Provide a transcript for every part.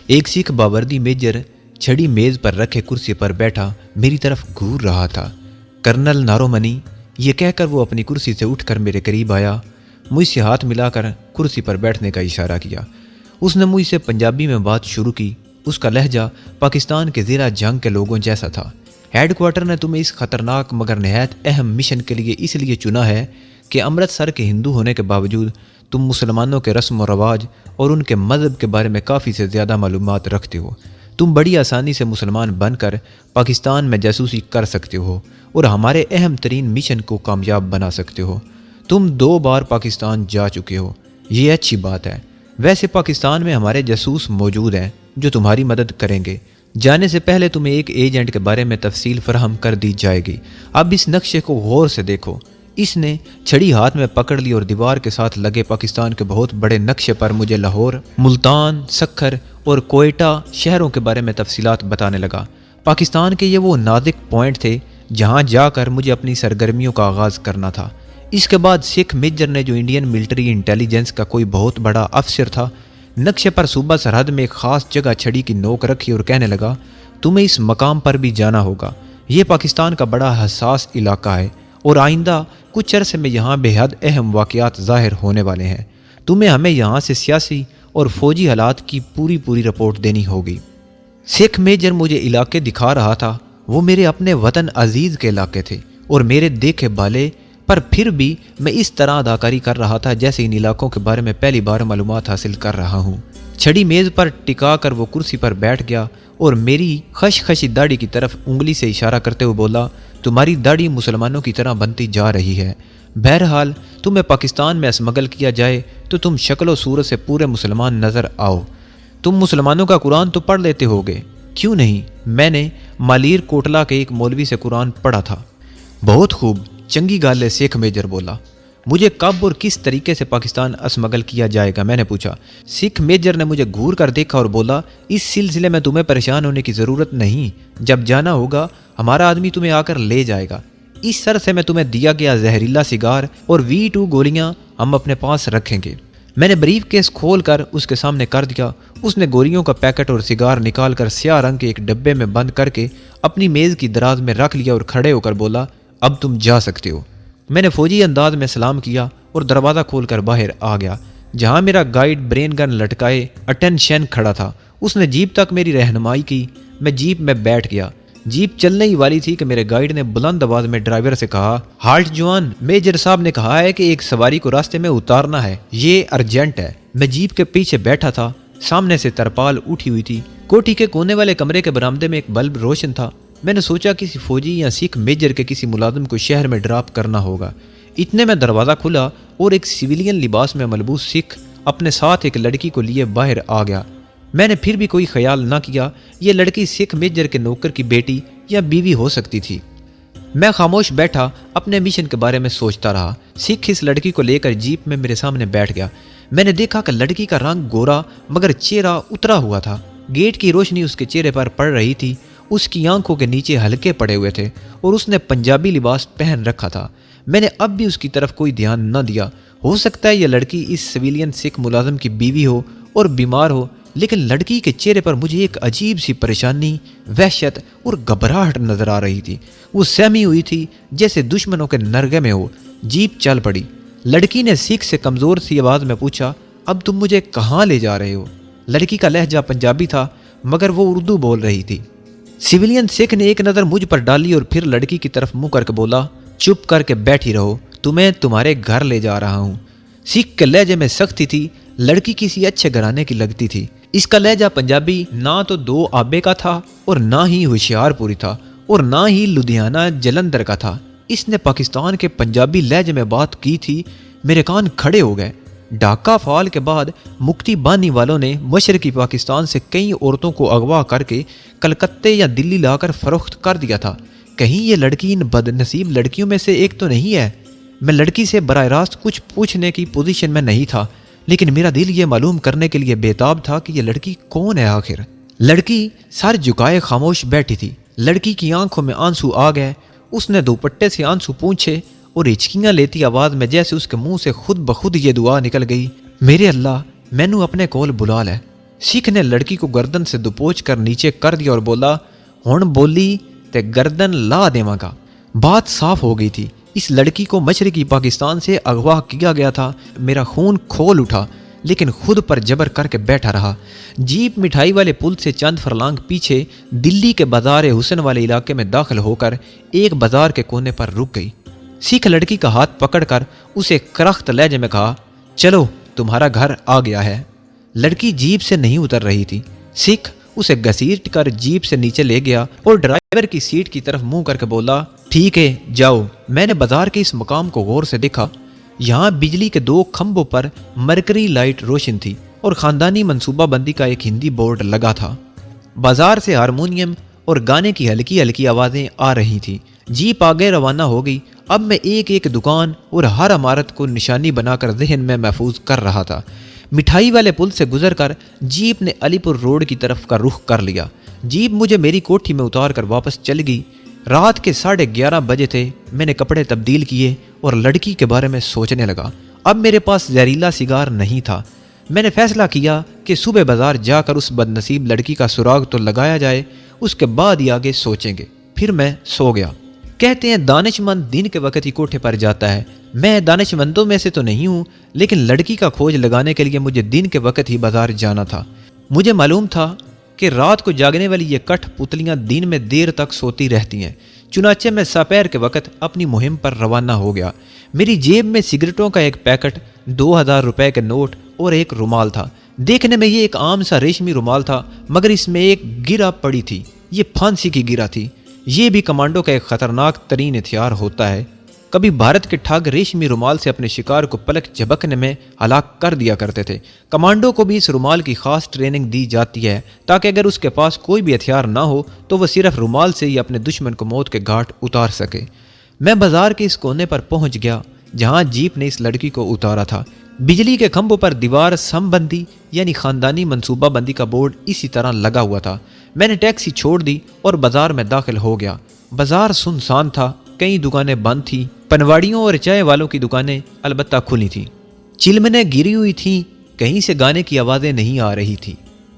ایک سکھ باوردی میجر چھڑی میز پر رکھے کرسی پر بیٹھا میری طرف گھور رہا تھا۔ کرنل نارومنی، یہ کہہ کر وہ اپنی کرسی سے اٹھ کر میرے قریب آیا، مجھ سے ہاتھ ملا کر کرسی پر بیٹھنے کا اشارہ کیا۔ اس نے مجھ سے پنجابی میں بات شروع کی۔ اس کا لہجہ پاکستان کے زیرہ جنگ کے لوگوں جیسا تھا۔ ہیڈ کوارٹر نے تمہیں اس خطرناک مگر نہایت اہم مشن کے لیے اس لیے چنا ہے کہ امرتسر کے ہندو ہونے کے باوجود تم مسلمانوں کے رسم و رواج اور ان کے مذہب کے بارے میں کافی سے زیادہ معلومات رکھتے ہو۔ تم بڑی آسانی سے مسلمان بن کر پاکستان میں جاسوسی کر سکتے ہو اور ہمارے اہم ترین مشن کو کامیاب بنا سکتے ہو۔ تم 2 بار پاکستان جا چکے ہو، یہ اچھی بات ہے۔ ویسے پاکستان میں ہمارے جاسوس موجود ہیں جو تمہاری مدد کریں گے۔ جانے سے پہلے تمہیں ایک ایجنٹ کے بارے میں تفصیل فراہم کر دی جائے گی۔ اب اس نقشے کو غور سے دیکھو۔ اس نے چھڑی ہاتھ میں پکڑ لی اور دیوار کے ساتھ لگے پاکستان کے بہت بڑے نقشے پر مجھے لاہور، ملتان، سکھر اور کوئٹہ شہروں کے بارے میں تفصیلات بتانے لگا۔ پاکستان کے یہ وہ نازک پوائنٹ تھے جہاں جا کر مجھے اپنی سرگرمیوں کا آغاز کرنا تھا۔ اس کے بعد سکھ میجر نے، جو انڈین ملٹری انٹیلیجنس کا کوئی بہت بڑا افسر تھا، نقشے پر صوبہ سرحد میں ایک خاص جگہ چھڑی کی نوک رکھی اور کہنے لگا، تمہیں اس مقام پر بھی جانا ہوگا۔ یہ پاکستان کا بڑا حساس علاقہ ہے اور آئندہ کچھ عرصے میں یہاں بے حد اہم واقعات ظاہر ہونے والے ہیں۔ تمہیں ہمیں یہاں سے سیاسی اور فوجی حالات کی پوری رپورٹ دینی ہوگی۔ سکھ میجر مجھے علاقے دکھا رہا تھا۔ وہ میرے اپنے وطن عزیز کے علاقے تھے اور میرے دیکھے بالے، پر پھر بھی میں اس طرح اداکاری کر رہا تھا جیسے ان علاقوں کے بارے میں پہلی بار معلومات حاصل کر رہا ہوں۔ چھڑی میز پر ٹکا کر وہ کرسی پر بیٹھ گیا اور میری خشخشی داڑھی کی طرف انگلی سے اشارہ کرتے ہوئے بولا، تمہاری داڑھی مسلمانوں کی طرح بنتی جا رہی ہے۔ بہرحال تمہیں پاکستان میں اسمگل کیا جائے تو تم شکل و صورت سے پورے مسلمان نظر آؤ۔ تم مسلمانوں کا قرآن تو پڑھ لیتے ہوگے، کیوں نہیں؟ میں نے مالیر کوٹلا کے ایک مولوی سے قرآن پڑھا تھا۔ بہت خوب، چنگی گال ہے، سکھ میجر بولا۔ مجھے کب اور کس طریقے سے پاکستان اسمگل کیا جائے گا؟ میں نے پوچھا۔ سکھ میجر نے مجھے گھور کر دیکھا اور بولا، اس سلسلے میں تمہیں پریشان ہونے کی ضرورت نہیں۔ جب جانا ہوگا ہمارا آدمی تمہیں آ کر لے جائے گا۔ اس عرصے میں تمہیں دیا گیا زہریلا سگار اور V2 گولیاں ہم اپنے پاس رکھیں گے۔ میں نے بریف کیس کھول کر اس کے سامنے کر دیا۔ اس نے گولیوں کا پیکٹ اور سگار نکال کر سیاہ رنگ کے ایک ڈبے میں بند کر کے اپنی میز کی دراز میں رکھ لیا اور کھڑے ہو کر بولا، اب تم جا سکتے ہو۔ میں نے فوجی انداز میں سلام کیا اور دروازہ کھول کر باہر آ گیا، جہاں میرا گائیڈ برین گن لٹکائے اٹینشن کھڑا تھا۔ اس نے جیپ تک میری رہنمائی کی۔ میں جیپ میں بیٹھ گیا۔ جیپ چلنے ہی والی تھی کہ میرے گائیڈ نے بلند آواز میں ڈرائیور سے کہا، ہالٹ جوان، میجر صاحب نے کہا ہے کہ ایک سواری کو راستے میں اتارنا ہے، یہ ارجنٹ ہے۔ میں جیپ کے پیچھے بیٹھا تھا۔ سامنے سے ترپال اٹھی ہوئی تھی۔ کوٹھی کے کونے والے کمرے کے برآمدے میں ایک بلب روشن تھا۔ میں نے سوچا کسی فوجی یا سکھ میجر کے کسی ملازم کو شہر میں ڈراپ کرنا ہوگا۔ اتنے میں دروازہ کھلا اور ایک سویلین لباس میں ملبوس سکھ اپنے ساتھ ایک لڑکی کو لیے باہر آ گیا۔ میں نے پھر بھی کوئی خیال نہ کیا یہ لڑکی سکھ میجر کے نوکر کی بیٹی یا بیوی ہو سکتی تھی۔ میں خاموش بیٹھا اپنے مشن کے بارے میں سوچتا رہا۔ سکھ اس لڑکی کو لے کر جیپ میں میرے سامنے بیٹھ گیا۔ میں نے دیکھا کہ لڑکی کا رنگ گورا مگر چہرہ اترا ہوا تھا۔ گیٹ کی روشنی اس کے چہرے پر پڑ رہی تھی۔ اس کی آنکھوں کے نیچے ہلکے پڑے ہوئے تھے اور اس نے پنجابی لباس پہن رکھا تھا۔ میں نے اب بھی اس کی طرف کوئی دھیان نہ دیا۔ ہو سکتا ہے یہ لڑکی اس سویلین سکھ ملازم کی بیوی ہو اور بیمار ہو، لیکن لڑکی کے چہرے پر مجھے ایک عجیب سی پریشانی، وحشت اور گھبراہٹ نظر آ رہی تھی۔ وہ سہمی ہوئی تھی جیسے دشمنوں کے نرغے میں ہو۔ جیپ چل پڑی۔ لڑکی نے سکھ سے کمزور سی آواز میں پوچھا، اب تم مجھے کہاں لے جا رہے ہو؟ لڑکی کا لہجہ پنجابی تھا مگر وہ اردو بول رہی تھی۔ سویلین سکھ نے ایک نظر مجھ پر ڈالی اور پھر لڑکی کی طرف منہ کر کے بولا، چپ کر کے بیٹھی رہو، تمہیں تمہارے گھر لے جا رہا ہوں۔ سکھ کے لہجے میں سختی تھی۔ لڑکی کسی اچھے گھرانے کی لگتی تھی۔ اس کا لہجہ پنجابی نہ تو 2 آبے کا تھا اور نہ ہی ہوشیار پوری تھا اور نہ ہی لدھیانہ جلندھر کا تھا۔ اس نے پاکستان کے پنجابی لہجے میں بات کی تھی۔ میرے کان کھڑے ہو گئے۔ ڈھاکہ فال کے بعد مکتی بانی والوں نے مشرقی پاکستان سے کئی عورتوں کو اغوا کر کے کلکتے یا دلی لا کر فروخت کر دیا تھا۔ کہیں یہ لڑکی ان بد نصیب لڑکیوں میں سے ایک تو نہیں ہے؟ میں لڑکی سے براہ راست کچھ پوچھنے کی پوزیشن میں نہیں تھا، لیکن میرا دل یہ معلوم کرنے کے لیے بےتاب تھا کہ یہ لڑکی کون ہے آخر۔ لڑکی سر جھکائے خاموش بیٹھی تھی۔ لڑکی کی آنکھوں میں آنسو آ گئے۔ اس نے دوپٹے سے آنسو پونچھے اور ہچکیاں لیتی آواز میں جیسے اس کے منہ سے خود بخود یہ دعا نکل گئی، میرے اللہ، مینوں اپنے کول بلا لے، سکھ نے لڑکی کو گردن سے دبوچ کر نیچے کر دیا اور بولا ہن بولی تے گردن لا دیواں گا۔ بات صاف ہو گئی تھی، اس لڑکی کو مشرقی پاکستان سے اغوا کیا گیا تھا۔ میرا خون کھول اٹھا لیکن خود پر جبر کر کے بیٹھا رہا۔ جیپ مٹھائی والے پل سے چند فرلانگ پیچھے دلی کے بازار حسن والے علاقے میں داخل ہو کر ایک بازار کے کونے پر رک گئی۔ سکھ لڑکی کا ہاتھ پکڑ کر اسے کرخت لہجے میں کہا چلو تمہارا گھر آ گیا ہے۔ لڑکی جیپ سے نہیں اتر رہی تھی۔ سکھ اسے گھسیٹ کر جیپ سے نیچے لے گیا اور ڈرائیور کی سیٹ کی طرف منہ کر کے بولا ٹھیک ہے جاؤ۔ میں نے بازار کے اس مقام کو غور سے دیکھا۔ یہاں بجلی کے 2 کھمبوں پر مرکری لائٹ روشن تھی اور خاندانی منصوبہ بندی کا ایک ہندی بورڈ لگا تھا۔ بازار سے ہارمونیم اور گانے کی ہلکی ہلکی آوازیں آ رہی تھیں۔ جیپ آگے روانہ ہو گئی۔ اب میں ایک ایک دکان اور ہر عمارت کو نشانی بنا کر ذہن میں محفوظ کر رہا تھا۔ مٹھائی والے پل سے گزر کر جیپ نے علی پور روڈ کی طرف کا رخ کر لیا۔ جیپ مجھے میری کوٹھی میں اتار کر واپس چل گئی۔ رات کے 11:30 بجے تھے۔ میں نے کپڑے تبدیل کیے اور لڑکی کے بارے میں سوچنے لگا۔ اب میرے پاس زہریلا سگار نہیں تھا۔ میں نے فیصلہ کیا کہ صبح بازار جا کر اس بد نصیب لڑکی کا سراغ تو لگایا جائے، اس کے بعد ہی آگے سوچیں گے۔ پھر میں سو گیا۔ کہتے ہیں دانش مند دن کے وقت ہی کوٹھے پر جاتا ہے۔ میں دانش مندوں میں سے تو نہیں ہوں، لیکن لڑکی کا کھوج لگانے کے لیے مجھے دن کے وقت ہی بازار جانا تھا۔ مجھے معلوم تھا کہ رات کو جاگنے والی یہ کٹھ پتلیاں دن میں دیر تک سوتی رہتی ہیں۔ چنانچہ میں سپہر کے وقت اپنی مہم پر روانہ ہو گیا۔ میری جیب میں سگریٹوں کا ایک پیکٹ، 2000 روپے کے نوٹ اور ایک رومال تھا۔ دیکھنے میں یہ ایک عام سا ریشمی رومال تھا، مگر اس میں ایک گرہ پڑی تھی۔ یہ پھانسی کی گرہ تھی۔ یہ بھی کمانڈو کا ایک خطرناک ترین ہتھیار ہوتا ہے۔ کبھی بھارت کے ٹھگ ریشمی رومال سے اپنے شکار کو پلک جھپکنے میں ہلاک کر دیا کرتے تھے۔ کمانڈو کو بھی اس رومال کی خاص ٹریننگ دی جاتی ہے تاکہ اگر اس کے پاس کوئی بھی ہتھیار نہ ہو تو وہ صرف رومال سے ہی اپنے دشمن کو موت کے گھاٹ اتار سکے۔ میں بازار کے اس کونے پر پہنچ گیا جہاں جیپ نے اس لڑکی کو اتارا تھا۔ بجلی کے کھمبوں پر دیوار سمبندی یعنی خاندانی منصوبہ بندی کا بورڈ اسی طرح لگا ہوا تھا۔ میں نے ٹیکسی چھوڑ دی اور بازار میں داخل ہو گیا۔ بازار سنسان تھا، کئی دکانیں بند تھیں، پنواڑیوں اور چائے والوں کی دکانیں البتہ کھلی تھیں۔ چلمنیں گری ہوئی تھیں، کہیں سے گانے کی آوازیں نہیں آ رہی تھیں۔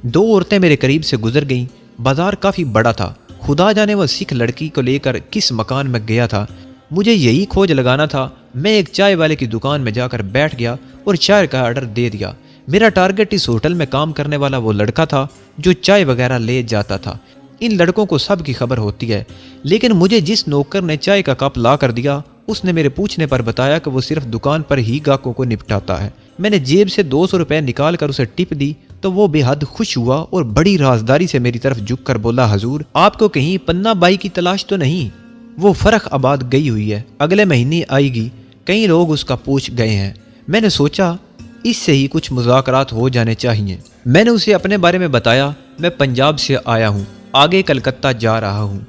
2 عورتیں میرے قریب سے گزر گئیں۔ بازار کافی بڑا تھا۔ خدا جانے وہ سکھ لڑکی کو لے کر کس مکان میں گیا تھا۔ مجھے یہی کھوج لگانا تھا۔ میں ایک چائے والے کی دکان میں جا کر بیٹھ گیا اور چائے کا آرڈر دے دیا۔ میرا ٹارگٹ اس ہوٹل میں کام کرنے والا وہ لڑکا تھا جو چائے وغیرہ لے جاتا تھا۔ ان لڑکوں کو سب کی خبر ہوتی ہے، لیکن مجھے جس نوکر نے چائے کا کپ لا کر دیا اس نے میرے پوچھنے پر بتایا کہ وہ صرف دکان پر ہی گاہکوں کو نپٹاتا ہے۔ میں نے جیب سے 200 روپے نکال کر اسے ٹپ دی تو وہ بے حد خوش ہوا اور بڑی رازداری سے میری طرف جھک کر بولا حضور آپ کو کہیں پنہ بائی کی تلاش تو نہیں؟ وہ فرخ آباد گئی ہوئی ہے، اگلے مہینے آئے گی، کئی لوگ اس کا پوچھ گئے ہیں۔ میں نے سوچا اس سے ہی کچھ مذاکرات ہو جانے چاہیے۔ میں نے اسے اپنے بارے میں بتایا، میں پنجاب سے آیا ہوں، آگے کلکتہ جا رہا ہوں،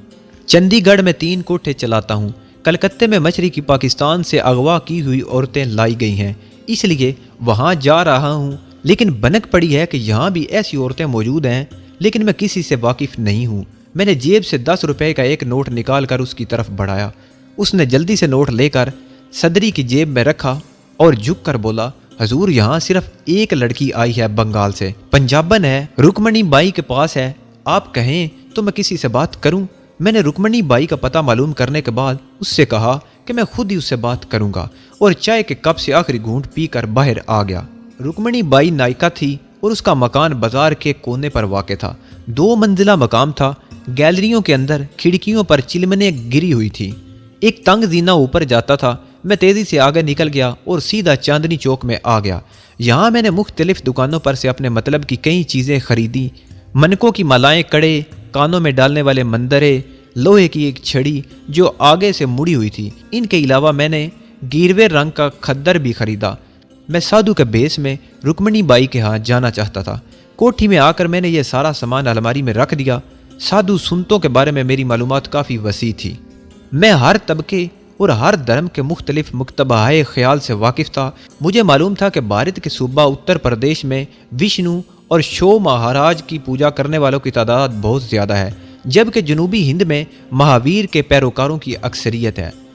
چندی گڑھ میں 3 کوٹھے چلاتا ہوں، کلکتے میں مشرقی پاکستان سے اغوا کی ہوئی عورتیں لائی گئی ہیں، اس لیے وہاں جا رہا ہوں، لیکن بنک پڑی ہے کہ یہاں بھی ایسی عورتیں موجود ہیں، لیکن میں کسی سے واقف نہیں ہوں۔ میں نے جیب سے 10 روپے کا ایک نوٹ نکال کر اس کی طرف بڑھایا۔ اس نے جلدی سے نوٹ لے کر صدری کی جیب میں رکھا اور جھک کر بولا حضور یہاں صرف ایک لڑکی آئی ہے بنگال سے، پنجابن ہے، رکمنی بائی کے پاس ہے، آپ کہیں تو میں کسی سے بات کروں؟ میں نے رکمنی بائی کا پتہ معلوم کرنے کے بعد اس سے کہا کہ میں خود ہی اس سے بات کروں گا، اور چائے کے کپ سے آخری گھونٹ پی کر باہر آ گیا۔ رکمنی بائی نائکا تھی اور اس کا مکان بازار کے کونے پر واقع تھا۔ 2 منزلہ مقام تھا۔ گیلریوں کے اندر کھڑکیوں پر چلمنیں گری ہوئی تھی۔ ایک تنگ زینہ اوپر جاتا تھا۔ میں تیزی سے آگے نکل گیا اور سیدھا چاندنی چوک میں آ گیا۔ یہاں میں نے مختلف دکانوں پر سے اپنے مطلب کی کئی چیزیں خریدی۔ منکوں کی مالائیں، کڑے، کانوں میں ڈالنے والے مندرے، لوہے کی ایک چھڑی جو آگے سے مڑی ہوئی تھی۔ ان کے علاوہ میں نے گیروے رنگ کا کھدر بھی خریدا۔ میں سادھو کے بیس میں رکمنی بائی کے ہاں جانا چاہتا تھا۔ کوٹھی میں آ کر میں نے یہ سارا سامان الماری میں رکھ دیا۔ سادھو سنتوں کے بارے میں میری معلومات کافی وسیع تھی۔ میں ہر طبقے اور ہر دھرم کے مختلف مکتبہائے خیال سے واقف تھا۔ مجھے معلوم تھا کہ بھارت کے صوبہ اتر پردیش میں وشنو اور شو مہاراج کی پوجا کرنے والوں کی تعداد بہت زیادہ ہے، جبکہ جنوبی ہند میں مہاویر کے پیروکاروں کی اکثریت ہے۔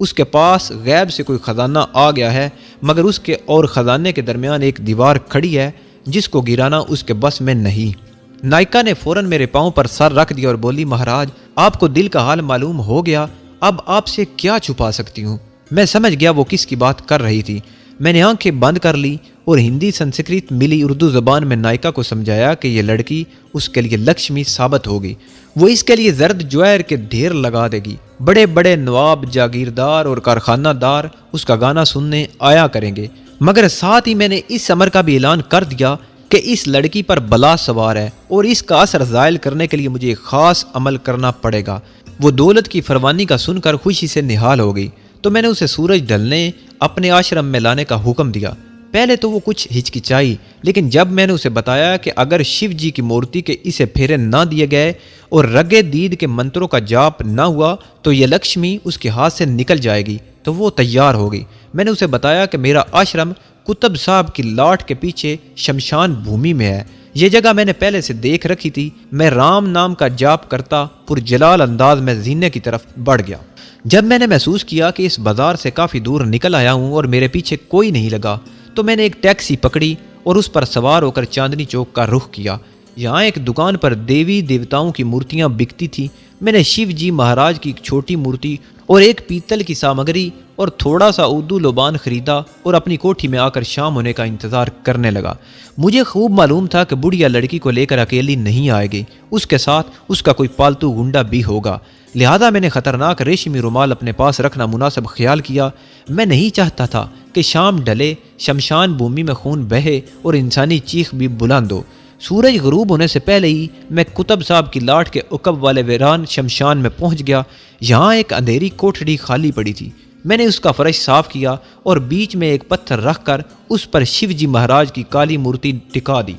اس کے پاس غیب سے کوئی خزانہ آ گیا ہے، مگر اس کے اور خزانے کے درمیان ایک دیوار کھڑی ہے جس کو گرانا اس کے بس میں نہیں۔ نائکا نے فوراً میرے پاؤں پر سر رکھ دیا اور بولی، مہاراج آپ کو دل کا حال معلوم ہو گیا، اب آپ سے کیا چھپا سکتی ہوں۔ میں سمجھ گیا وہ کس کی بات کر رہی تھی۔ میں نے آنکھیں بند کر لی اور ہندی، سنسکرت ملی اردو زبان میں نائکا کو سمجھایا کہ یہ لڑکی اس کے لیے لکشمی ثابت ہوگی، وہ اس کے لیے زرد جوہر کے ڈھیر لگا دے گی، بڑے بڑے نواب، جاگیردار اور کارخانہ دار اس کا گانا سننے آیا کریں گے، مگر ساتھ ہی میں نے اس امر کا بھی اعلان کر دیا کہ اس لڑکی پر بلا سوار ہے اور اس کا اثر زائل کرنے کے لیے مجھے ایک خاص عمل کرنا پڑے گا۔ وہ دولت کی فروانی کا سن کر خوشی سے نہال ہو گئی تو میں نے اسے سورج ڈھلنے اپنے آشرم میں لانے کا حکم دیا۔ پہلے تو وہ کچھ ہچکچائی، لیکن جب میں نے اسے بتایا کہ اگر شیو جی کی مورتی کے اسے پھیرے نہ دیے گئے اور رگے دید کے منتروں کا جاپ نہ ہوا تو یہ لکشمی اس کے ہاتھ سے نکل جائے گی، تو وہ تیار ہو گئی۔ میں نے اسے بتایا کہ میرا آشرم کتب صاحب کی لاٹ کے پیچھے شمشان بھومی میں ہے، یہ جگہ میں نے پہلے سے دیکھ رکھی تھی۔ میں رام نام کا جاپ کرتا پرجلال انداز میں زینے کی طرف بڑھ گیا۔ جب میں نے محسوس کیا کہ اس بازار سے کافی دور نکل آیا ہوں اور میرے پیچھے کوئی نہیں لگا تو میں نے ایک ٹیکسی پکڑی اور اس پر سوار ہو کر چاندنی چوک کا رخ کیا۔ یہاں ایک دکان پر دیوی دیوتاؤں کی مورتیاں بکتی تھی۔ میں نے شیو جی مہاراج کی ایک چھوٹی مورتی اور ایک پیتل کی سامگری اور تھوڑا سا اردو لوبان خریدا اور اپنی کوٹھی میں آ کر شام ہونے کا انتظار کرنے لگا۔ مجھے خوب معلوم تھا کہ بڑھیا لڑکی کو لے کر اکیلی نہیں آئے گی، اس کے ساتھ اس کا کوئی پالتو گنڈا بھی ہوگا، لہذا میں نے خطرناک ریشمی رومال اپنے پاس رکھنا مناسب خیال کیا۔ میں نہیں چاہتا تھا کہ شام ڈھلے، شمشان بھومی میں خون بہے اور انسانی چیخ بھی بلند ہو۔ سورج غروب ہونے سے پہلے ہی میں کتب صاحب کی لاٹ کے عقب والے ویران شمشان میں پہنچ گیا۔ یہاں ایک اندھیری کوٹھڑی خالی پڑی تھی۔ میں نے اس کا فرش صاف کیا اور بیچ میں ایک پتھر رکھ کر اس پر شیو جی مہاراج کی کالی مورتی ٹکا دی،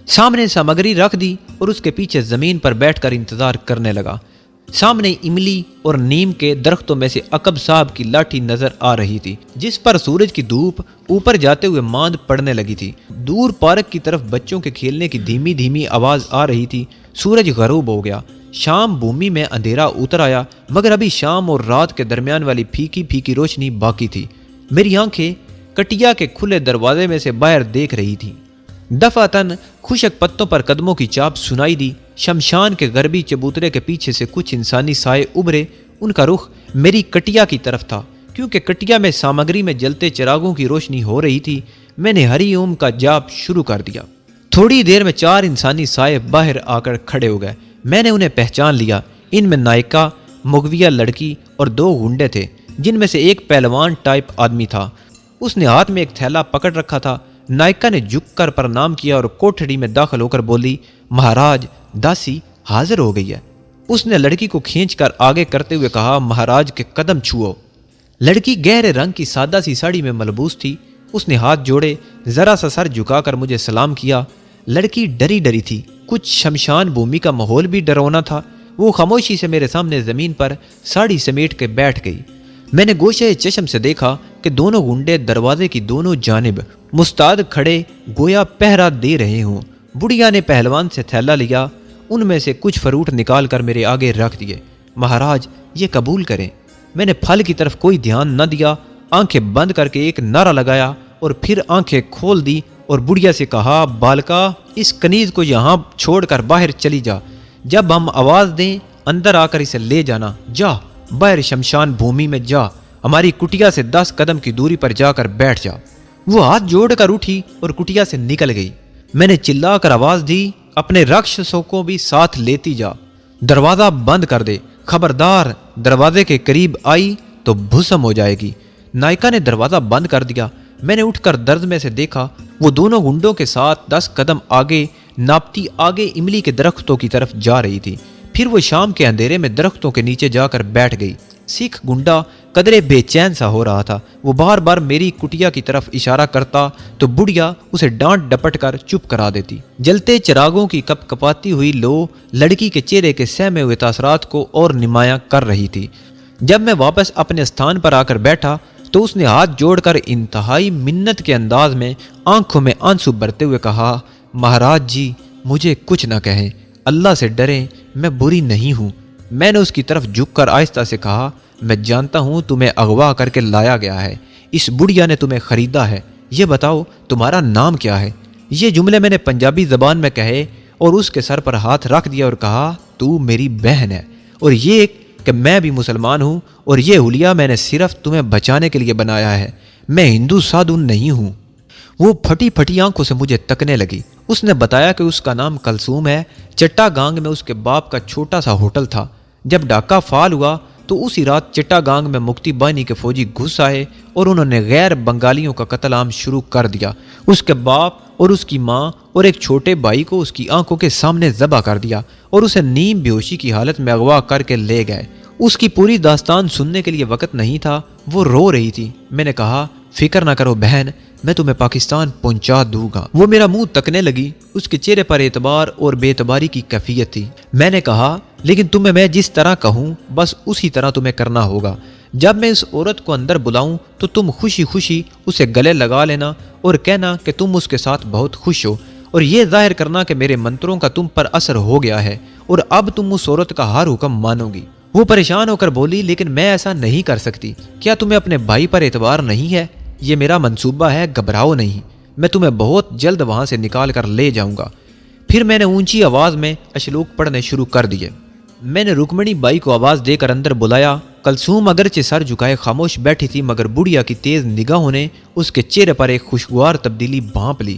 سامنے سامگری رکھ دی اور اس کے پیچھے زمین پر بیٹھ کر انتظار کرنے لگا۔ سامنے املی اور نیم کے درختوں میں سے عقب صاحب کی لاٹھی نظر آ رہی تھی جس پر سورج کی دھوپ اوپر جاتے ہوئے ماند پڑنے لگی تھی۔ دور پارک کی طرف بچوں کے کھیلنے کی دھیمی دھیمی آواز آ رہی تھی۔ سورج غروب ہو گیا، شام بھومی میں اندھیرا اتر آیا، مگر ابھی شام اور رات کے درمیان والی پھیکی پھیکی روشنی باقی تھی۔ میری آنکھیں کٹیا کے کھلے دروازے میں سے باہر دیکھ رہی تھیں۔ دفعتاً خشک پتوں پر قدموں کی چاپ سنائی دی۔ شمشان کے غربی چبوترے کے پیچھے سے کچھ انسانی سائے ابھرے، ان کا رخ میری کٹیا کی طرف تھا۔ کیونکہ کٹیا میں سامگری میں جلتے چراغوں کی روشنی ہو رہی تھی، میں نے ہری اوم کا جاپ شروع کر دیا۔ تھوڑی دیر میں 4 انسانی سائے باہر آ کر کھڑے ہو گئے۔ میں نے انہیں پہچان لیا۔ ان میں نائکا، مغویہ لڑکی اور 2 گنڈے تھے، جن میں سے ایک پہلوان ٹائپ آدمی تھا۔ اس نے ہاتھ میں ایک تھیلا پکڑ رکھا تھا۔ نائکا نے جھک کر پرنام کیا اور کوٹھڑی میں داخل ہو کر بولی، مہاراج داسی حاضر ہو گئی ہے۔ اس نے لڑکی کو کھینچ کر آگے کرتے ہوئے کہا، مہاراج کے قدم چھوؤ۔ لڑکی گہرے رنگ کی سادہ سی ساڑی میں ملبوس تھی۔ اس نے ہاتھ جوڑے، ذرا سا سر جھکا کر مجھے سلام کیا۔ لڑکی ڈری ڈری تھی، کچھ شمشان بھومی کا ماحول بھی ڈراونا تھا۔ وہ خاموشی سے میرے سامنے زمین پر ساڑی سمیٹ کے بیٹھ گئی۔ میں نے گوشے چشم سے دیکھا کہ دونوں گنڈے دروازے کی دونوں جانب مستعد کھڑے گویا پہرا دے رہے ہوں۔ بڑھیا نے پہلوان سے تھیلا لیا، ان میں سے کچھ فروٹ نکال کر میرے آگے رکھ دیے۔ مہاراج یہ قبول کریں۔ میں نے پھل کی طرف کوئی دھیان نہ دیا، آنکھیں بند کر کے ایک نعرہ لگایا اور پھر آنکھیں کھول دی اور بڑھیا سے کہا، بالکا اس کنیز کو یہاں چھوڑ کر باہر چلی جا، جب ہم آواز دیں اندر آ کر اسے لے جانا، جا باہر شمشان بھومی میں جا، ہماری کٹیا سے 10 قدم کی دوری پر جا کر بیٹھ جا۔ وہ ہاتھ جوڑ کر اٹھی اور کٹیا سے نکل گئی۔ میں نے چلا کر آواز دی، اپنے راکشسوں کو بھی ساتھ لیتی جا، دروازہ بند کر دے، خبردار دروازے کے قریب آئی تو بھسم ہو جائے گی۔ نائکا نے دروازہ بند کر دیا۔ میں نے اٹھ کر درد میں سے دیکھا، وہ دونوں گنڈوں کے ساتھ 10 قدم آگے ناپتی آگے املی کے درختوں کی طرف جا رہی تھی۔ پھر وہ شام کے اندھیرے میں درختوں کے نیچے جا کر بیٹھ گئی۔ سکھ گنڈا قدرے بے چین سا ہو رہا تھا۔ وہ بار بار میری کٹیا کی طرف اشارہ کرتا تو بڑھیا اسے ڈانٹ ڈپٹ کر چپ کرا دیتی۔ جلتے چراغوں کی کپ کپاتی ہوئی لو لڑکی کے چہرے کے سہمے ہوئے تاثرات کو اور نمایاں کر رہی تھی۔ جب میں واپس اپنے استھان پر آ کر بیٹھا تو اس نے ہاتھ جوڑ کر انتہائی منت کے انداز میں آنکھوں میں آنسو بھرتے ہوئے کہا، مہاراج جی مجھے کچھ نہ کہیں، اللہ سے ڈریں، میں بری نہیں ہوں۔ میں نے اس کی طرف جھک کر آہستہ سے کہا، میں جانتا ہوں تمہیں اغوا کر کے لایا گیا ہے، اس بڑھیا نے تمہیں خریدا ہے، یہ بتاؤ تمہارا نام کیا ہے؟ یہ جملے میں نے پنجابی زبان میں کہے اور اس کے سر پر ہاتھ رکھ دیا اور کہا تو میری بہن ہے، اور یہ کہ میں بھی مسلمان ہوں، اور یہ حلیہ میں نے صرف تمہیں بچانے کے لیے بنایا ہے، میں ہندو سادھو نہیں ہوں۔ وہ پھٹی پھٹی آنکھوں سے مجھے تکنے لگی۔ اس نے بتایا کہ اس کا نام کلثوم ہے، چٹا گانگ میں اس کے باپ کا چھوٹا سا ہوٹل تھا۔ جب ڈاکہ فعال ہوا تو اسی رات چٹا گانگ میں مکتی بانی کے فوجی گھس آئے اور انہوں نے غیر بنگالیوں کا قتل عام شروع کر دیا۔ اس کے باپ اور اس کی ماں اور ایک چھوٹے بھائی کو اس کی آنکھوں کے سامنے ذبح کر دیا اور اسے نیم بے ہوشی کی حالت میں اغوا کر کے لے گئے۔ اس کی پوری داستان سننے کے لیے وقت نہیں تھا، وہ رو رہی تھی۔ میں نے کہا فکر نہ کرو بہن، میں تمہیں پاکستان پہنچا دوں گا۔ وہ میرا منہ تکنے لگی، اس کے چہرے پر اعتبار اور بے اعتباری کی کیفیت تھی۔ میں نے کہا لیکن تمہیں میں جس طرح کہوں بس اسی طرح تمہیں کرنا ہوگا۔ جب میں اس عورت کو اندر بلاؤں تو تم خوشی خوشی اسے گلے لگا لینا اور کہنا کہ تم اس کے ساتھ بہت خوش ہو، اور یہ ظاہر کرنا کہ میرے منتروں کا تم پر اثر ہو گیا ہے اور اب تم اس عورت کا ہر حکم مانو گی۔ وہ پریشان ہو کر بولی لیکن میں ایسا نہیں کر سکتی، کیا تمہیں اپنے بھائی پر اعتبار نہیں ہے؟ یہ میرا منصوبہ ہے، گھبراؤ نہیں، میں تمہیں بہت جلد وہاں سے نکال کر لے جاؤں گا۔ پھر میں نے اونچی آواز میں اشلوک پڑھنے شروع کر دیے۔ میں نے رکمنی بائی کو آواز دے کر اندر بلایا۔ کلثوم اگرچہ سر جھکائے خاموش بیٹھی تھی مگر بڑھیا کی تیز نگاہوں نے اس کے چہرے پر ایک خوشگوار تبدیلی بھانپ لی۔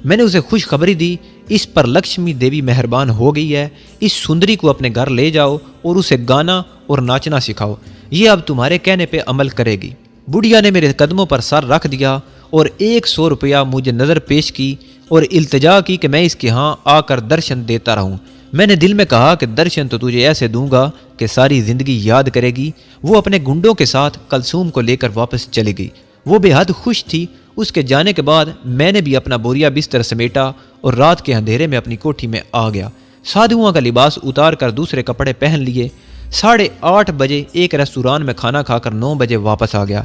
میں نے اسے خوشخبری دی، اس پر لکشمی دیوی مہربان ہو گئی ہے، اس سندری کو اپنے گھر لے جاؤ اور اسے گانا اور ناچنا سکھاؤ، یہ اب تمہارے کہنے پہ عمل کرے گی۔ بڑھیا نے میرے قدموں پر سر رکھ دیا اور 100 روپیہ مجھے نظر پیش کی اور التجا کی کہ میں اس کے ہاں آ کر درشن دیتا رہوں۔ میں نے دل میں کہا کہ درشن تو تجھے ایسے دوں گا کہ ساری زندگی یاد کرے گی۔ وہ اپنے گنڈوں کے ساتھ کلثوم کو لے کر واپس چلی گئی۔ وہ بے حد خوش تھی۔ اس کے جانے کے بعد میں نے بھی اپنا بوریا بستر سمیٹا اور رات کے اندھیرے میں اپنی کوٹھی میں آ گیا۔ سادھوؤں کا لباس اتار کر دوسرے کپڑے پہن لیے۔ 8:30 بجے ایک ریستوران میں کھانا کھا کر 9 بجے واپس آ گیا۔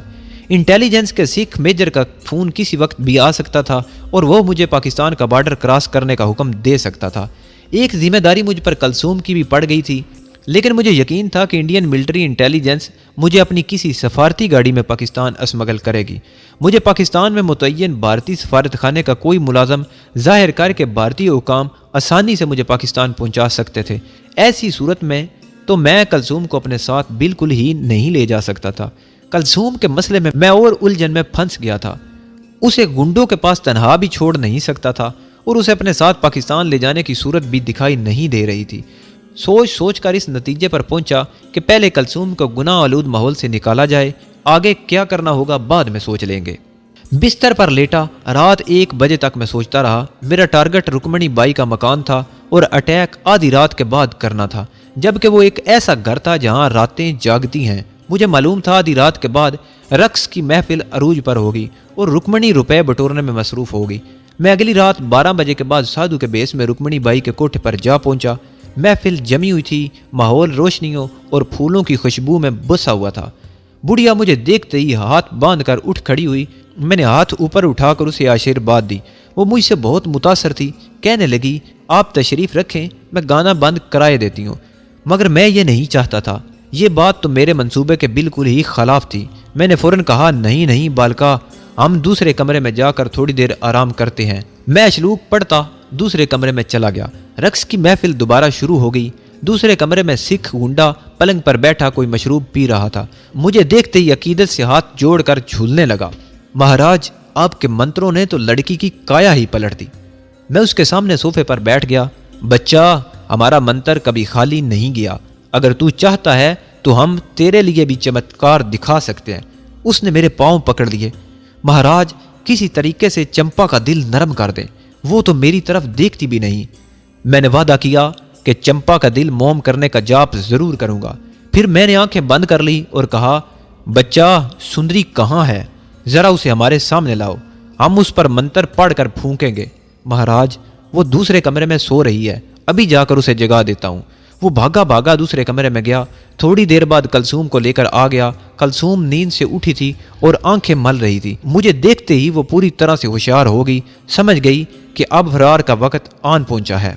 انٹیلیجنس کے سکھ میجر کا فون کسی وقت بھی آ سکتا تھا اور وہ مجھے پاکستان کا بارڈر کراس کرنے کا حکم دے سکتا تھا۔ ایک ذمہ داری مجھ پر کلثوم کی بھی پڑ گئی تھی، لیکن مجھے یقین تھا کہ انڈین ملٹری انٹیلیجنس مجھے اپنی کسی سفارتی گاڑی میں پاکستان اسمگل کرے گی۔ مجھے پاکستان میں متعین بھارتی سفارت خانے کا کوئی ملازم ظاہر کر کے بھارتی حکام آسانی سے مجھے پاکستان پہنچا سکتے تھے۔ ایسی صورت میں تو میں کلثوم کو اپنے ساتھ بالکل ہی نہیں لے جا سکتا تھا۔ کلثوم کے مسئلے میں اور الجھن میں پھنس گیا تھا۔ اسے گنڈوں کے پاس تنہا بھی چھوڑ نہیں سکتا تھا اور اسے اپنے ساتھ پاکستان لے جانے کی صورت بھی دکھائی نہیں دے رہی تھی۔ سوچ کر اس نتیجے پر پہنچا کہ پہلے کلثوم کو گناہ آلود ماحول سے نکالا جائے، آگے کیا کرنا ہوگا بعد میں سوچ لیں گے۔ بستر پر لیٹا رات 1 بجے تک میں سوچتا رہا۔ میرا ٹارگٹ رکمنی بائی کا مکان تھا اور اٹیک آدھی رات کے بعد کرنا تھا، جبکہ وہ ایک ایسا گھر تھا جہاں راتیں جاگتی ہیں۔ مجھے معلوم تھا آدھی رات کے بعد رقص کی محفل عروج پر ہوگی اور رکمنی روپے بٹورنے میں مصروف ہوگی۔ میں اگلی رات 12 بجے کے بعد سادھو کے بیس میں رکمنی بائی کے کوٹھے پر جا پہنچا۔ محفل جمی ہوئی تھی، ماحول روشنیوں اور پھولوں کی خوشبو میں بسا ہوا تھا۔ بڑھیا مجھے دیکھتے ہی ہاتھ باندھ کر اٹھ کھڑی ہوئی۔ میں نے ہاتھ اوپر اٹھا کر اسے آشیرواد دی۔ وہ مجھ سے بہت متاثر تھی، کہنے لگی آپ تشریف رکھیں، میں گانا بند کرائے دیتی ہوں۔ مگر میں یہ نہیں چاہتا تھا، یہ بات تو میرے منصوبے کے بالکل ہی خلاف تھی۔ میں نے فوراً کہا نہیں بالکا، ہم دوسرے کمرے میں جا کر تھوڑی دیر آرام کرتے ہیں۔ میں اشلوک پڑھتا دوسرے کمرے میں چلا گیا۔ رقص کی محفل دوبارہ شروع ہو گئی۔ دوسرے کمرے میں سکھ گنڈا پلنگ پر بیٹھا کوئی مشروب پی رہا تھا۔ مجھے دیکھتے ہی عقیدت سے ہاتھ جوڑ کر جھولنے لگا۔ مہاراج، آپ کے منتروں نے تو لڑکی کی کایا ہی پلٹ دی۔ میں اس کے سامنے صوفے پر بیٹھ گیا۔ بچہ، ہمارا منتر کبھی خالی نہیں گیا، اگر تو چاہتا ہے تو ہم تیرے لیے بھی چمتکار دکھا سکتے ہیں۔ اس نے میرے پاؤں پکڑ لیے۔ مہاراج، کسی طریقے سے چمپا کا دل نرم کر دیں، وہ تو میری طرف دیکھتی بھی نہیں۔ میں نے وعدہ کیا کہ چمپا کا دل موم کرنے کا جاپ ضرور کروں گا۔ پھر میں نے آنکھیں بند کر لی اور کہا بچہ، سندری کہاں ہے؟ ذرا اسے ہمارے سامنے لاؤ، ہم اس پر منتر پڑھ کر پھونکیں گے۔ مہاراج، وہ دوسرے کمرے میں سو رہی ہے، ابھی جا کر اسے جگا دیتا ہوں۔ وہ بھاگا دوسرے کمرے میں گیا۔ تھوڑی دیر بعد کلثوم کو لے کر آ گیا۔ کلثوم نیند سے اٹھی تھی اور آنکھیں مل رہی تھی۔ مجھے دیکھتے ہی وہ پوری طرح سے ہوشیار ہو گئی، سمجھ گئی کہ اب فرار کا وقت آن پہنچا ہے۔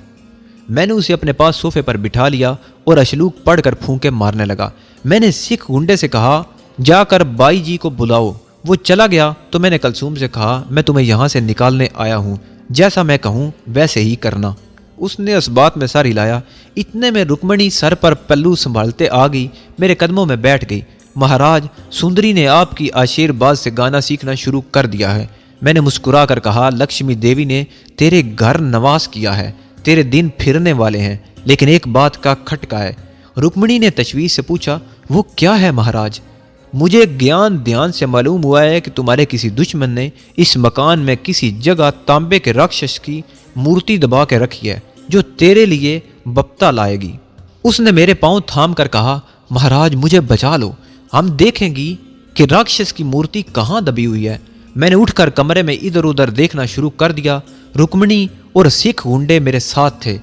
میں نے اسے اپنے پاس صوفے پر بٹھا لیا اور اشلوک پڑھ کر پھونکے مارنے لگا۔ میں نے سکھ گنڈے سے کہا جا کر بائی جی کو بلاؤ۔ وہ چلا گیا تو میں نے کلثوم سے کہا میں تمہیں یہاں سے نکالنے آیا ہوں، جیسا میں کہوں ویسے ہی کرنا۔ اس نے اس بات میں سر ہلایا۔ اتنے میں رکمنی سر پر پلو سنبھالتے آ گئی، میرے قدموں میں بیٹھ گئی۔ مہاراج، سندری نے آپ کی آشیر باز سے گانا سیکھنا شروع کر دیا ہے۔ میں نے مسکرا کر کہا لکشمی دیوی نے تیرے گھر نواز کیا ہے، تیرے دن پھرنے والے ہیں، لیکن ایک بات کا کھٹکا ہے۔ رکمنی نے تشویش سے پوچھا وہ کیا ہے مہاراج؟ مجھے گیان دھیان سے معلوم ہوا ہے کہ تمہارے کسی دشمن نے اس مکان میں کسی جگہ تانبے کے راکشس کی مورتی دبا کے رکھی ہے جو تیرے لیے بپتا لائے گی۔ اس نے میرے پاؤں تھام کر کہا مہاراج مجھے بچا لو، ہم دیکھیں گی کہ راکشس کی مورتی کہاں دبی ہوئی ہے۔ میں نے اٹھ کر کمرے میں ادھر ادھر دیکھنا شروع کر دیا۔ رکمنی اور سکھ گنڈے میرے ساتھ تھے۔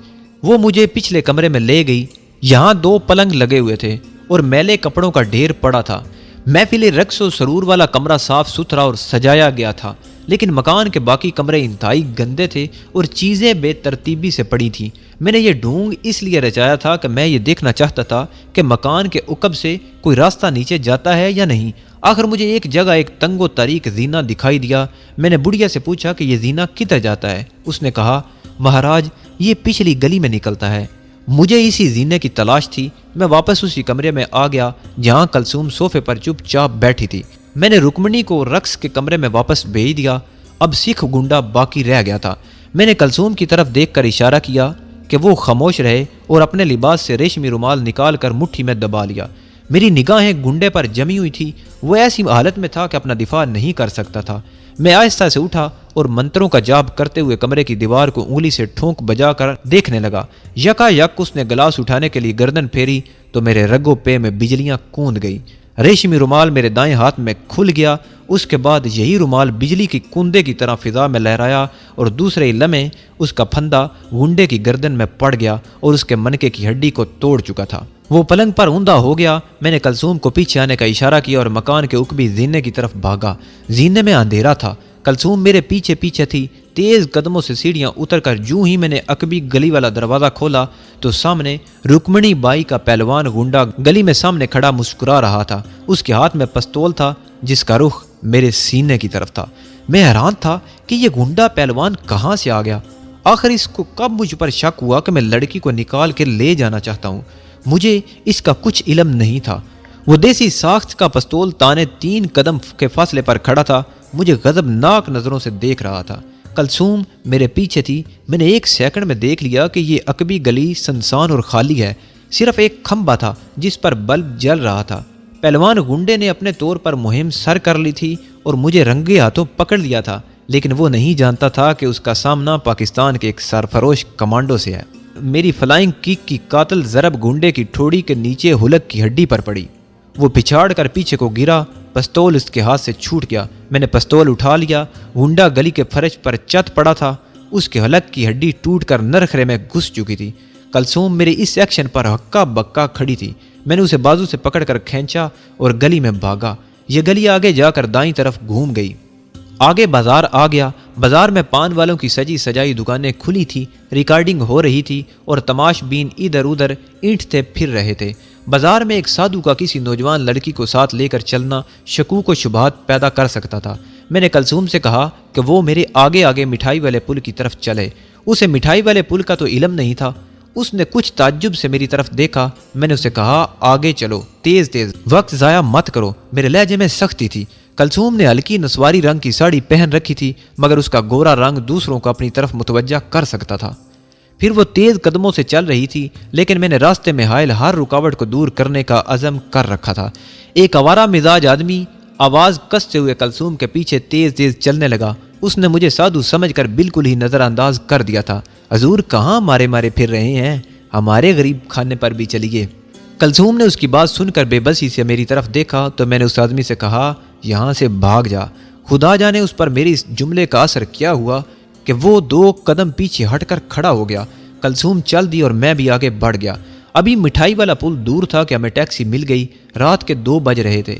وہ مجھے پچھلے کمرے میں لے گئی۔ یہاں 2 پلنگ لگے ہوئے تھے اور میلے کپڑوں کا ڈھیر پڑا تھا۔ محفل رقص و سرور والا کمرہ صاف ستھرا اور سجایا گیا تھا، لیکن مکان کے باقی کمرے انتہائی گندے تھے اور چیزیں بے ترتیبی سے پڑی تھیں۔ میں نے یہ ڈھونگ اس لیے رچایا تھا کہ میں یہ دیکھنا چاہتا تھا کہ مکان کے عقب سے کوئی راستہ نیچے جاتا ہے یا نہیں۔ آخر مجھے ایک جگہ ایک تنگ و تاریک زینہ دکھائی دیا۔ میں نے بڑھیا سے پوچھا کہ یہ زینہ کدھر جاتا ہے؟ اس نے کہا مہاراج یہ پچھلی گلی میں نکلتا ہے۔ مجھے اسی زینے کی تلاش تھی۔ میں واپس اسی کمرے میں آ گیا جہاں کلثوم صوفے پر چپ چاپ بیٹھی تھی۔ میں نے رکمنی کو رقص کے کمرے میں واپس بھیج دیا۔ اب سکھ گنڈا باقی رہ گیا تھا۔ میں نے کلثوم کی طرف دیکھ کر اشارہ کیا کہ وہ خاموش رہے اور اپنے لباس سے ریشمی رومال نکال کر مٹھی میں دبا لیا۔ میری نگاہیں گنڈے پر جمی ہوئی تھی۔ وہ ایسی حالت میں تھا کہ اپنا دفاع نہیں کر سکتا تھا۔ میں آہستہ سے اٹھا اور منتروں کا جاب کرتے ہوئے کمرے کی دیوار کو انگلی سے ٹھونک بجا کر دیکھنے لگا۔ یکا یک اس نے گلاس اٹھانے کے لیے گردن پھیری تو میرے رگو پے میں بجلیاں کوند گئی۔ ریشمی رومال میرے دائیں ہاتھ میں کھل گیا۔ اس کے بعد یہی رومال بجلی کی کندے کی طرح فضا میں لہرایا اور دوسرے لمحے اس کا پھندا گنڈے کی گردن میں پڑ گیا اور اس کے منکے کی ہڈی کو توڑ چکا تھا۔ وہ پلنگ پر اوندا ہو گیا۔ میں نے کلثوم کو پیچھے آنے کا اشارہ کیا اور مکان کے عقبی زینے کی طرف بھاگا۔ زینے میں اندھیرا تھا۔ کلثوم میرے پیچھے پیچھے تھی۔ تیز قدموں سے سیڑھیاں اتر کر جوں ہی میں نے عقبی گلی والا دروازہ کھولا تو سامنے رکمنی بائی کا پہلوان گنڈا گلی میں سامنے کھڑا مسکرا رہا تھا۔ اس کے ہاتھ میں پستول تھا جس کا رخ میرے سینے کی طرف تھا۔ میں حیران تھا کہ یہ گنڈا پہلوان کہاں سے آ گیا۔ آخر اس کو کب مجھ پر شک ہوا کہ میں لڑکی کو نکال کے لے جانا چاہتا ہوں؟ مجھے اس کا کچھ علم نہیں تھا۔ وہ دیسی ساخت کا پستول تانے 3 قدم کے فاصلے پر کھڑا تھا، مجھے غضبناک نظروں سے دیکھ رہا تھا۔ کلثوم میرے پیچھے تھی۔ میں نے 1 سیکنڈ میں دیکھ لیا کہ یہ عقبی گلی سنسان اور خالی ہے۔ صرف ایک کھمبا تھا جس پر بلب جل رہا تھا۔ پہلوان گنڈے نے اپنے طور پر مہم سر کر لی تھی اور مجھے رنگے ہاتھوں پکڑ لیا تھا، لیکن وہ نہیں جانتا تھا کہ اس کا سامنا پاکستان کے ایک سرفروش کمانڈو سے ہے۔ میری فلائنگ کک کی قاتل ضرب گنڈے کی ٹھوڑی کے نیچے حلق کی ہڈی پر پڑی۔ وہ پچھاڑ کر پیچھے کو گرا۔ پستول اس کے ہاتھ سے چھوٹ گیا۔ میں نے پستول اٹھا لیا۔ گنڈا گلی کے فرش پر چت پڑا تھا۔ اس کے حلق کی ہڈی ٹوٹ کر نرخرے میں گھس چکی تھی۔ کلثوم میرے اس ایکشن پر ہکا بکا کھڑی تھی۔ میں نے اسے بازو سے پکڑ کر کھینچا اور گلی میں بھاگا۔ یہ گلی آگے جا کر دائیں طرف گھوم گئی۔ آگے بازار آ گیا۔ بازار میں پان والوں کی سجی سجائی دکانیں کھلی تھی، ریکارڈنگ ہو رہی تھی اور تماش بین ادھر ادھر اینٹتے پھر رہے تھے۔ بازار میں ایک سادھو کا کسی نوجوان لڑکی کو ساتھ لے کر چلنا شکوک و شبہات پیدا کر سکتا تھا۔ میں نے کلثوم سے کہا کہ وہ میرے آگے آگے مٹھائی والے پل کی طرف چلے۔ اسے مٹھائی والے پل کا تو علم نہیں تھا۔ اس نے کچھ تعجب سے میری طرف دیکھا۔ میں نے اسے کہا آگے چلو، تیز تیز، وقت ضائع مت کرو۔ میرے لہجے میں سختی تھی۔ کلثوم نے ہلکی نسواری رنگ کی ساڑی پہن رکھی تھی، مگر اس کا گورا رنگ دوسروں کو اپنی طرف متوجہ کر سکتا تھا۔ پھر وہ تیز قدموں سے چل رہی تھی، لیکن میں نے راستے میں حائل ہر رکاوٹ کو دور کرنے کا عزم کر رکھا تھا۔ ایک آوارہ مزاج آدمی آواز کستے ہوئے کلثوم کے پیچھے تیز تیز چلنے لگا۔ اس نے مجھے سادھو سمجھ کر بالکل ہی نظر انداز کر دیا تھا۔ حضور کہاں مارے مارے پھر رہے ہیں؟ ہمارے غریب خانے پر بھی چلیے۔ کلثوم نے اس کی بات سن کر بے بسی سے میری طرف دیکھا تو میں نے اس آدمی سے کہا یہاں سے بھاگ جا۔ خدا جانے اس پر میری اس جملے کا اثر کیا ہوا کہ وہ 2 قدم پیچھے ہٹ کر کھڑا ہو گیا۔ کلثوم چل دی اور میں بھی آگے بڑھ گیا۔ ابھی مٹھائی والا پل دور تھا کہ ہمیں ٹیکسی مل گئی۔ رات کے 2 بج رہے تھے۔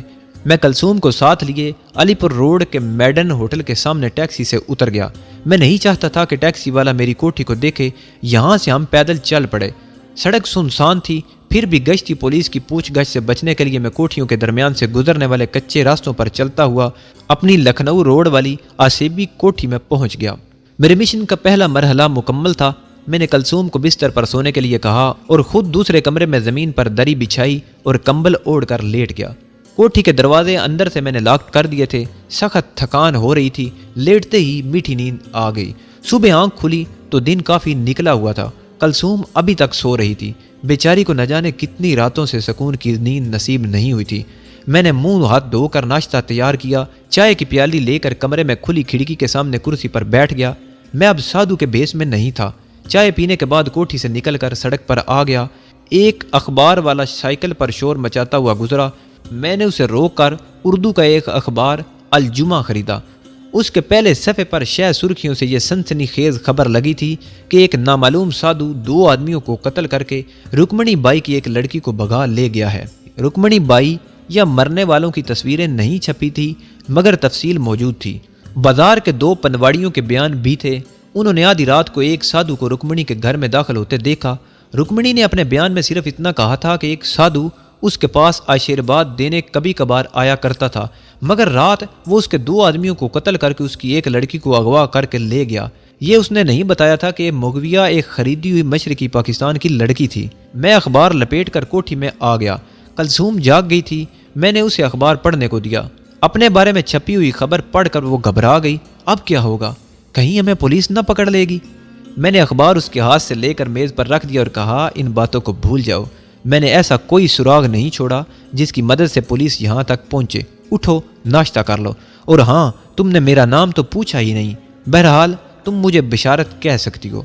میں کلثوم کو ساتھ لیے علی پور روڈ کے میڈن ہوٹل کے سامنے ٹیکسی سے اتر گیا۔ میں نہیں چاہتا تھا کہ ٹیکسی والا میری کوٹھی کو دیکھے۔ یہاں سے ہم پیدل چل پڑے۔ سڑک سنسان تھی، پھر بھی گشتی پولیس کی پوچھ گچھ سے بچنے کے لیے میں کوٹھیوں کے درمیان سے گزرنے والے کچے راستوں پر چلتا ہوا اپنی لکھنؤ روڈ والی آسیبی کوٹھی میں پہنچ گیا۔ میرے مشن کا پہلا مرحلہ مکمل تھا۔ میں نے کلثوم کو بستر پر سونے کے لیے کہا اور خود دوسرے کمرے میں زمین پر دری بچھائی اور کمبل اوڑھ کر لیٹ گیا۔ کوٹھی کے دروازے اندر سے میں نے لاک کر دیے تھے۔ سخت تھکان ہو رہی تھی، لیٹتے ہی میٹھی نیند آ گئی۔ صبح آنکھ کھلی تو دن کافی نکلا ہوا تھا۔ کلثوم ابھی تک سو رہی تھی۔ بیچاری کو نہ جانے کتنی راتوں سے سکون کی نیند نصیب نہیں ہوئی تھی۔ میں نے منہ ہاتھ دھو کر ناشتہ تیار کیا، چائے کی پیالی لے کر کمرے میں کھلی کھڑکی کے سامنے کرسی پر بیٹھ گیا۔ میں اب سادھو کے بھیس میں نہیں تھا۔ چائے پینے کے بعد کوٹھی سے نکل کر سڑک پر آ گیا۔ ایک اخبار والا سائیکل پر شور مچاتا ہوا گزرا۔ میں نے اسے روک کر اردو کا ایک اخبار الجمعہ خریدا۔ اس کے پہلے صفحے پر شہ سرخیوں سے یہ سنسنی خیز خبر لگی تھی کہ ایک نامعلوم سادھو 2 آدمیوں کو قتل کر کے رکمنی بائی کی ایک لڑکی کو بھگا لے گیا ہے۔ رکمنی بائی یا مرنے والوں کی تصویریں نہیں چھپی تھی، مگر تفصیل موجود تھی۔ بازار کے 2 پنواڑیوں کے بیان بھی تھے۔ انہوں نے آدھی رات کو ایک سادھو کو رکمنی کے گھر میں داخل ہوتے دیکھا۔ رکمنی نے اپنے بیان میں صرف اتنا کہا تھا کہ ایک سادھو اس کے پاس آشیرواد دینے کبھی کبھار آیا کرتا تھا، مگر رات وہ اس کے 2 آدمیوں کو قتل کر کے اس کی ایک لڑکی کو اغوا کر کے لے گیا۔ یہ اس نے نہیں بتایا تھا کہ مغویہ ایک خریدی ہوئی مشرقی پاکستان کی لڑکی تھی۔ میں اخبار لپیٹ کر کوٹھی میں آ گیا۔ کلثوم جاگ گئی تھی۔ میں نے اسے اخبار پڑھنے کو دیا۔ اپنے بارے میں چھپی ہوئی خبر پڑھ کر وہ گھبرا گئی۔ اب کیا ہوگا؟ کہیں ہمیں پولیس نہ پکڑ لے گی؟ میں نے اخبار اس کے ہاتھ سے لے کر میز پر رکھ دیا اور کہا، ان باتوں کو بھول جاؤ۔ میں نے ایسا کوئی سراغ نہیں چھوڑا جس کی مدد سے پولیس یہاں تک پہنچے۔ اٹھو، ناشتہ کر لو۔ اور ہاں، تم نے میرا نام تو پوچھا ہی نہیں۔ بہرحال تم مجھے بشارت کہہ سکتی ہو۔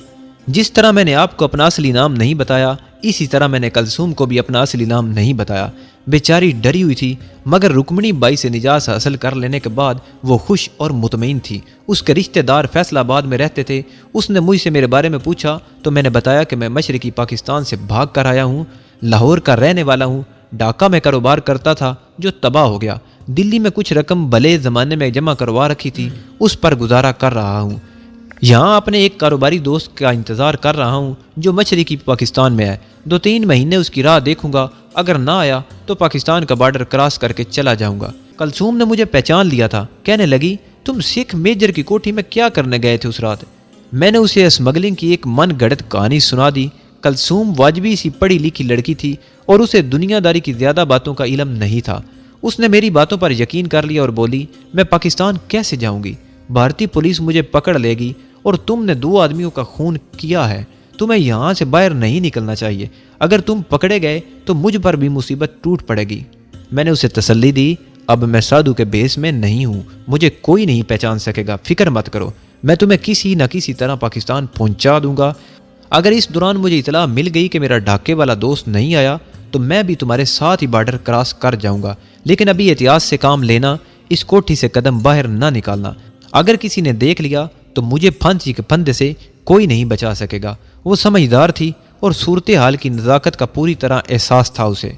جس طرح میں نے آپ کو اپنا اصلی نام نہیں بتایا، اسی طرح میں نے کلثوم کو بھی اپنا اصلی نام نہیں بتایا۔ بیچاری ڈری ہوئی تھی، مگر رکمنی بائی سے نجات حاصل کر لینے کے بعد وہ خوش اور مطمئن تھی۔ اس کے رشتہ دار فیصل آباد میں رہتے تھے۔ اس نے مجھ سے میرے بارے میں پوچھا تو میں نے بتایا کہ میں مشرقی پاکستان سے بھاگ کر آیا ہوں، لاہور کا رہنے والا ہوں۔ ڈھاکہ میں کاروبار کرتا تھا جو تباہ ہو گیا۔ دلی میں کچھ رقم بھلے زمانے میں جمع کروا رکھی تھی، اس پر گزارا کر رہا ہوں۔ یہاں اپنے ایک کاروباری دوست کا انتظار کر رہا ہوں جو مشرقی پاکستان میں ہے۔ 2-3 مہینے اس کی راہ دیکھوں گا، اگر نہ آیا تو پاکستان کا بارڈر کراس کر کے چلا جاؤں گا۔ کلثوم نے مجھے پہچان لیا تھا، کہنے لگی، تم سکھ میجر کی کوٹھی میں کیا کرنے گئے تھے اس رات؟ میں نے اسے اسمگلنگ کی ایک من گھڑت کہانی سنا دی۔ کلثوم واجبی سی پڑھی لکھی لڑکی تھی اور اسے دنیا داری کی زیادہ باتوں کا علم نہیں تھا۔ اس نے میری باتوں پر یقین کر لیا اور بولی، میں پاکستان کیسے جاؤں گی؟ بھارتی پولیس مجھے پکڑ لے گی اور تم نے 2 آدمیوں کا خون کیا ہے۔ تمہیں یہاں سے باہر نہیں نکلنا چاہیے۔ اگر تم پکڑے گئے تو مجھ پر بھی مصیبت ٹوٹ پڑے گی۔ میں نے اسے تسلی دی، اب میں سادھو کے بیس میں نہیں ہوں، مجھے کوئی نہیں پہچان سکے گا، فکر مت کرو، میں تمہیں کسی نہ کسی طرح پاکستان پہنچا دوں گا۔ اگر اس دوران مجھے اطلاع مل گئی کہ میرا ڈھاکے والا دوست نہیں آیا تو میں بھی تمہارے ساتھ ہی بارڈر کراس کر جاؤں گا، لیکن ابھی احتیاط سے کام لینا، اس کوٹھی سے قدم باہر نہ نکالنا۔ اگر کسی نے دیکھ لیا تو مجھے پھانسی کے پھندے سے کوئی نہیں بچا سکے گا۔ وہ سمجھدار تھی اور صورتحال کی نزاکت کا پوری طرح احساس تھا اسے۔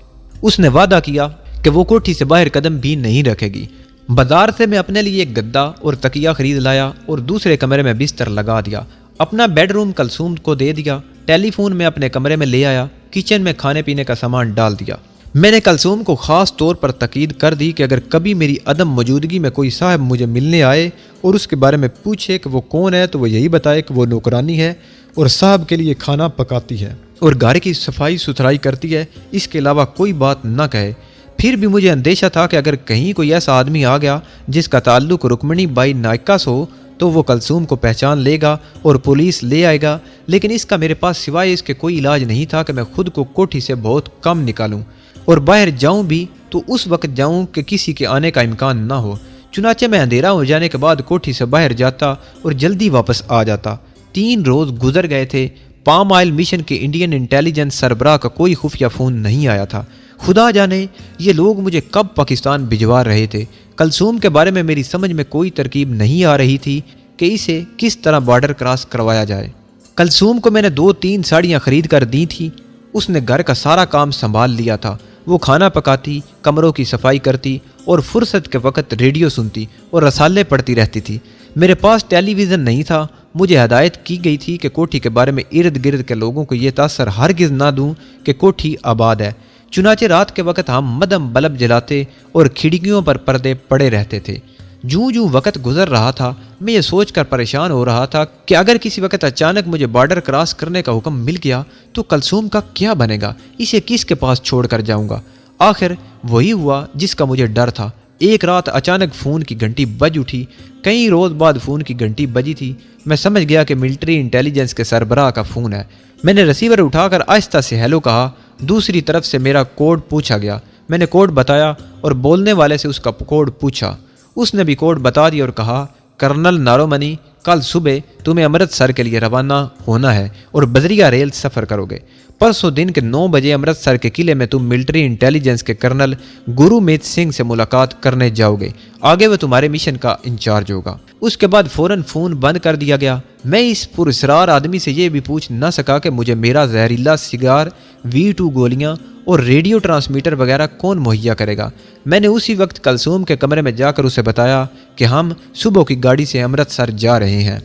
اس نے وعدہ کیا کہ وہ کوٹھی سے باہر قدم بھی نہیں رکھے گی۔ بازار سے میں اپنے لیے ایک گدا اور تکیہ خرید لایا اور دوسرے کمرے میں بستر لگا دیا۔ اپنا بیڈ روم کلثوم کو دے دیا۔ ٹیلی فون میں اپنے کمرے میں لے آیا۔ کچن میں کھانے پینے کا سامان ڈال دیا۔ میں نے کلثوم کو خاص طور پر تاکید کر دی کہ اگر کبھی میری عدم موجودگی میں کوئی صاحب مجھے ملنے آئے اور اس کے بارے میں پوچھے کہ وہ کون ہے تو وہ یہی بتائے کہ وہ نوکرانی ہے اور صاحب کے لیے کھانا پکاتی ہے اور گھر کی صفائی ستھرائی کرتی ہے، اس کے علاوہ کوئی بات نہ کہے۔ پھر بھی مجھے اندیشہ تھا کہ اگر کہیں کوئی ایسا آدمی آ گیا جس کا تعلق رکمنی بائی نائکا سے ہو تو وہ کلثوم کو پہچان لے گا اور پولیس لے آئے گا، لیکن اس کا میرے پاس سوائے اس کے کوئی علاج نہیں تھا کہ میں خود کو کوٹھی سے بہت کم نکالوں اور باہر جاؤں بھی تو اس وقت جاؤں کہ کسی کے آنے کا امکان نہ ہو۔ چنانچہ میں اندھیرا ہو جانے کے بعد کوٹھی سے باہر جاتا اور جلدی واپس آ جاتا۔ 3 روز گزر گئے تھے۔ پام آئل مشن کے انڈین انٹیلیجنس سربراہ کا کوئی خفیہ فون نہیں آیا تھا۔ خدا جانے یہ لوگ مجھے کب پاکستان بھجوا رہے تھے۔ کلثوم کے بارے میں میری سمجھ میں کوئی ترکیب نہیں آ رہی تھی کہ اسے کس طرح بارڈر کراس کروایا جائے۔ کلثوم کو میں نے 2-3 ساڑیاں خرید کر دی تھی۔ اس نے گھر کا سارا کام سنبھال لیا تھا۔ وہ کھانا پکاتی، کمروں کی صفائی کرتی اور فرصت کے وقت ریڈیو سنتی اور رسالے پڑھتی رہتی تھی۔ میرے پاس ٹیلی ویژن نہیں تھا۔ مجھے ہدایت کی گئی تھی کہ کوٹھی کے بارے میں ارد گرد کے لوگوں کو یہ تاثر ہرگز نہ دوں کہ کوٹھی آباد ہے۔ چنانچہ رات کے وقت ہم مدھم بلب جلاتے اور کھڑکیوں پر پردے پڑے رہتے تھے۔ جوں جوں وقت گزر رہا تھا میں یہ سوچ کر پریشان ہو رہا تھا کہ اگر کسی وقت اچانک مجھے بارڈر کراس کرنے کا حکم مل گیا تو کلثوم کا کیا بنے گا، اسے کس کے پاس چھوڑ کر جاؤں گا۔ آخر وہی ہوا جس کا مجھے ڈر تھا۔ ایک رات اچانک فون کی گھنٹی بج اٹھی۔ کئی روز بعد فون کی گھنٹی بجی تھی۔ میں سمجھ گیا کہ ملٹری انٹیلیجنس کے سربراہ کا فون ہے۔ میں نے ریسیور اٹھا کر آہستہ سے ہیلو کہا۔ دوسری طرف سے میرا کوڈ پوچھا گیا۔ میں نے کوڈ بتایا اور بولنے والے سے اس کا کوڈ پوچھا۔ اس نے بھی کوڈ بتا دیا اور کہا، کرنل نارومنی، کل صبح تمہیں امرتسر کے لیے روانہ ہونا ہے اور بذریعہ ریل سفر کرو گے۔ پرسوں دن کے 9 بجے امرتسر کے قلعے میں تم ملٹری انٹیلیجنس کے کرنل گرومیت سنگھ سے ملاقات کرنے جاؤ گے۔ آگے وہ تمہارے مشن کا انچارج ہوگا۔ اس کے بعد فوراً فون بند کر دیا گیا۔ میں اس پراسرار آدمی سے یہ بھی پوچھ نہ سکا کہ مجھے میرا زہریلا سگار، V2 گولیاں اور ریڈیو ٹرانسمیٹر وغیرہ کون مہیا کرے گا۔ میں نے اسی وقت کلثوم کے کمرے میں جا کر اسے بتایا کہ ہم صبح کی گاڑی سے امرتسر جا رہے ہیں۔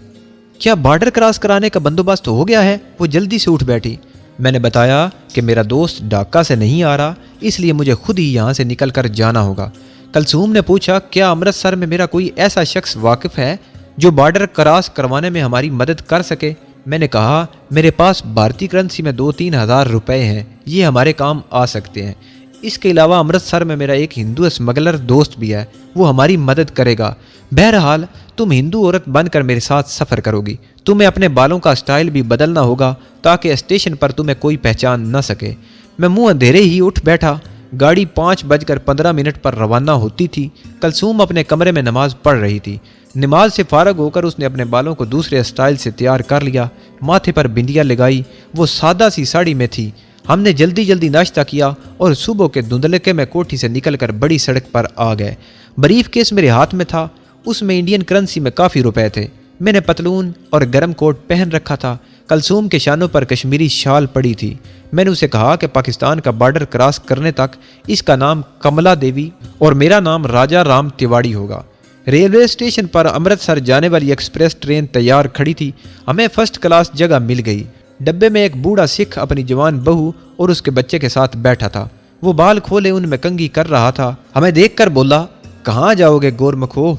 کیا بارڈر کراس کرانے کا بندوبست ہو گیا ہے؟ وہ جلدی سے اٹھ بیٹھی۔ میں نے بتایا کہ میرا دوست ڈھاکہ سے نہیں آ رہا، اس لیے مجھے خود ہی یہاں سے نکل کر جانا ہوگا۔ کلثوم نے پوچھا، کیا امرتسر میں میرا کوئی ایسا شخص واقف ہے جو بارڈر کراس کروانے میں ہماری مدد کر سکے؟ میں نے کہا، میرے پاس بھارتی کرنسی میں 2-3 ہزار روپے ہیں، یہ ہمارے کام آ سکتے ہیں۔ اس کے علاوہ امرتسر میں میرا ایک ہندو اسمگلر دوست بھی ہے، وہ ہماری مدد کرے گا۔ بہرحال تم ہندو عورت بن کر میرے ساتھ سفر کرو گی۔ تمہیں اپنے بالوں کا سٹائل بھی بدلنا ہوگا تاکہ اسٹیشن پر تمہیں کوئی پہچان نہ سکے۔ میں منہ اندھیرے ہی اٹھ بیٹھا۔ گاڑی 5:15 پر روانہ ہوتی تھی۔ کلثوم اپنے کمرے میں نماز پڑھ رہی تھی۔ نماز سے فارغ ہو کر اس نے اپنے بالوں کو دوسرے سٹائل سے تیار کر لیا، ماتھے پر بندیا لگائی۔ وہ سادہ سی ساڑی میں تھی۔ ہم نے جلدی جلدی ناشتہ کیا اور صبح کے دھندلکے میں کوٹھی سے نکل کر بڑی سڑک پر آ گئے۔ بریف کیس میرے ہاتھ میں تھا، اس میں انڈین کرنسی میں کافی روپے تھے۔ میں نے پتلون اور گرم کوٹ پہن رکھا تھا۔ کلثوم کے شانوں پر کشمیری شال پڑی تھی۔ میں نے اسے کہا کہ پاکستان کا بارڈر کراس کرنے تک اس کا نام کملا دیوی اور میرا نام راجا رام تیواڑی ہوگا۔ ریلوے اسٹیشن پر امرتسر جانے والی ایکسپریس ٹرین تیار کھڑی تھی۔ ہمیں فرسٹ کلاس جگہ مل گئی۔ ڈبے میں ایک بوڑھا سکھ اپنی جوان بہو اور اس کے بچے کے ساتھ بیٹھا تھا۔ وہ بال کھولے ان میں کنگھی کر رہا تھا۔ ہمیں دیکھ کر بولا، کہاں جاؤ گے گورمکھو؟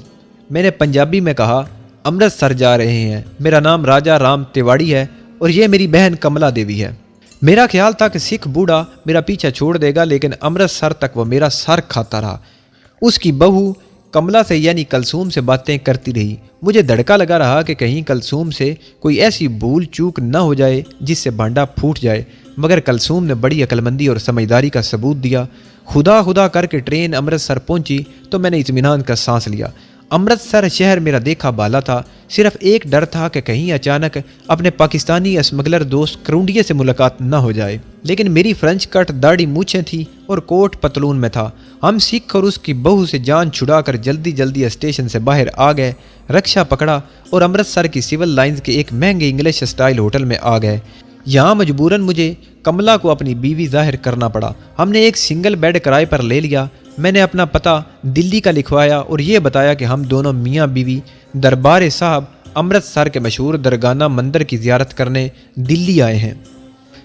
میں نے پنجابی میں کہا، امرتسر جا رہے ہیں، میرا نام راجا رام تیواڑی ہے اور یہ میری بہن کملا دیوی ہے۔ میرا خیال تھا کہ سکھ بوڑھا میرا پیچھا چھوڑ دے گا، لیکن امرتسر تک وہ میرا سر کھاتا رہا۔ اس کی بہو کملا سے یعنی کلثوم سے باتیں کرتی رہی۔ مجھے دھڑکا لگا رہا کہ کہیں کلثوم سے کوئی ایسی بھول چوک نہ ہو جائے جس سے بھانڈا پھوٹ جائے، مگر کلثوم نے بڑی عقلمندی اور سمجھداری کا ثبوت دیا۔ خدا خدا کر کے ٹرین امرتسر پہنچی تو میں نے اطمینان کا سانس لیا۔ امرتسر شہر میرا دیکھا بالا تھا، صرف ایک ڈر تھا کہ کہیں اچانک اپنے پاکستانی اسمگلر دوست کرونڈیے سے ملاقات نہ ہو جائے، لیکن میری فرنچ کٹ داڑھی مونچھیں تھی اور کوٹ پتلون میں تھا۔ ہم سکھ اور اس کی بہو سے جان چھڑا کر جلدی جلدی اسٹیشن سے باہر آ گئے، رکشا پکڑا اور امرتسر کی سول لائنز کے ایک مہنگے انگلش سٹائل ہوٹل میں آ گئے۔ یہاں مجبوراً مجھے کملا کو اپنی بیوی ظاہر کرنا پڑا۔ ہم نے ایک سنگل بیڈ کرائے پر لے لیا۔ میں نے اپنا پتہ دلی کا لکھوایا اور یہ بتایا کہ ہم دونوں میاں بیوی دربار صاحب امرتسر کے مشہور درگانہ مندر کی زیارت کرنے دلی آئے ہیں۔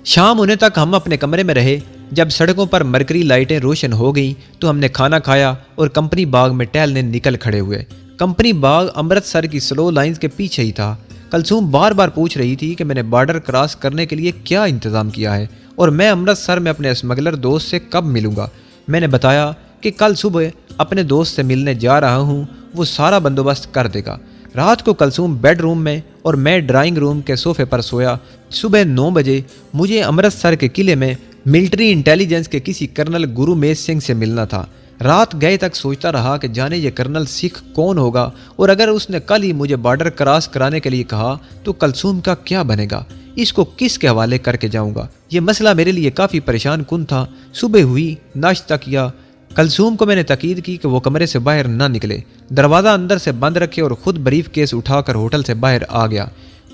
شام ہونے تک ہم اپنے کمرے میں رہے۔ جب سڑکوں پر مرکری لائٹیں روشن ہو گئیں تو ہم نے کھانا کھایا اور کمپنی باغ میں ٹہلنے نکل کھڑے ہوئے۔ کمپنی باغ امرتسر کی سلو لائنز کے پیچھے ہی تھا۔ کلثوم بار بار پوچھ رہی تھی کہ میں نے بارڈر کراس کرنے کے لیے کیا انتظام کیا ہے اور میں امرتسر میں اپنے اسمگلر دوست سے کب ملوں گا۔ میں نے بتایا کہ کل صبح اپنے دوست سے ملنے جا رہا ہوں، وہ سارا بندوبست کر دے گا۔ رات کو کلثوم بیڈ روم میں اور میں ڈرائنگ روم کے صوفے پر سویا۔ صبح 9 بجے مجھے امرتسر کے قلعے میں ملٹری انٹیلیجنس کے کسی کرنل گرومیت سنگھ سے ملنا تھا۔ رات گئے تک سوچتا رہا کہ جانے یہ کرنل سکھ کون ہوگا، اور اگر اس نے کل ہی مجھے بارڈر کراس کرانے کے لیے کہا تو کلثوم کا کیا بنے گا، اس کو کس کے حوالے کر کے جاؤں گا۔ یہ مسئلہ میرے لیے کافی پریشان کن تھا۔ صبح ہوئی، ناشتہ کیا۔ کلثوم کو میں نے تاکید کی کہ وہ کمرے سے باہر نہ نکلے، دروازہ اندر سے بند رکھے اور خود بریف کیس اٹھا کر ہوٹل سے باہر آ گیا۔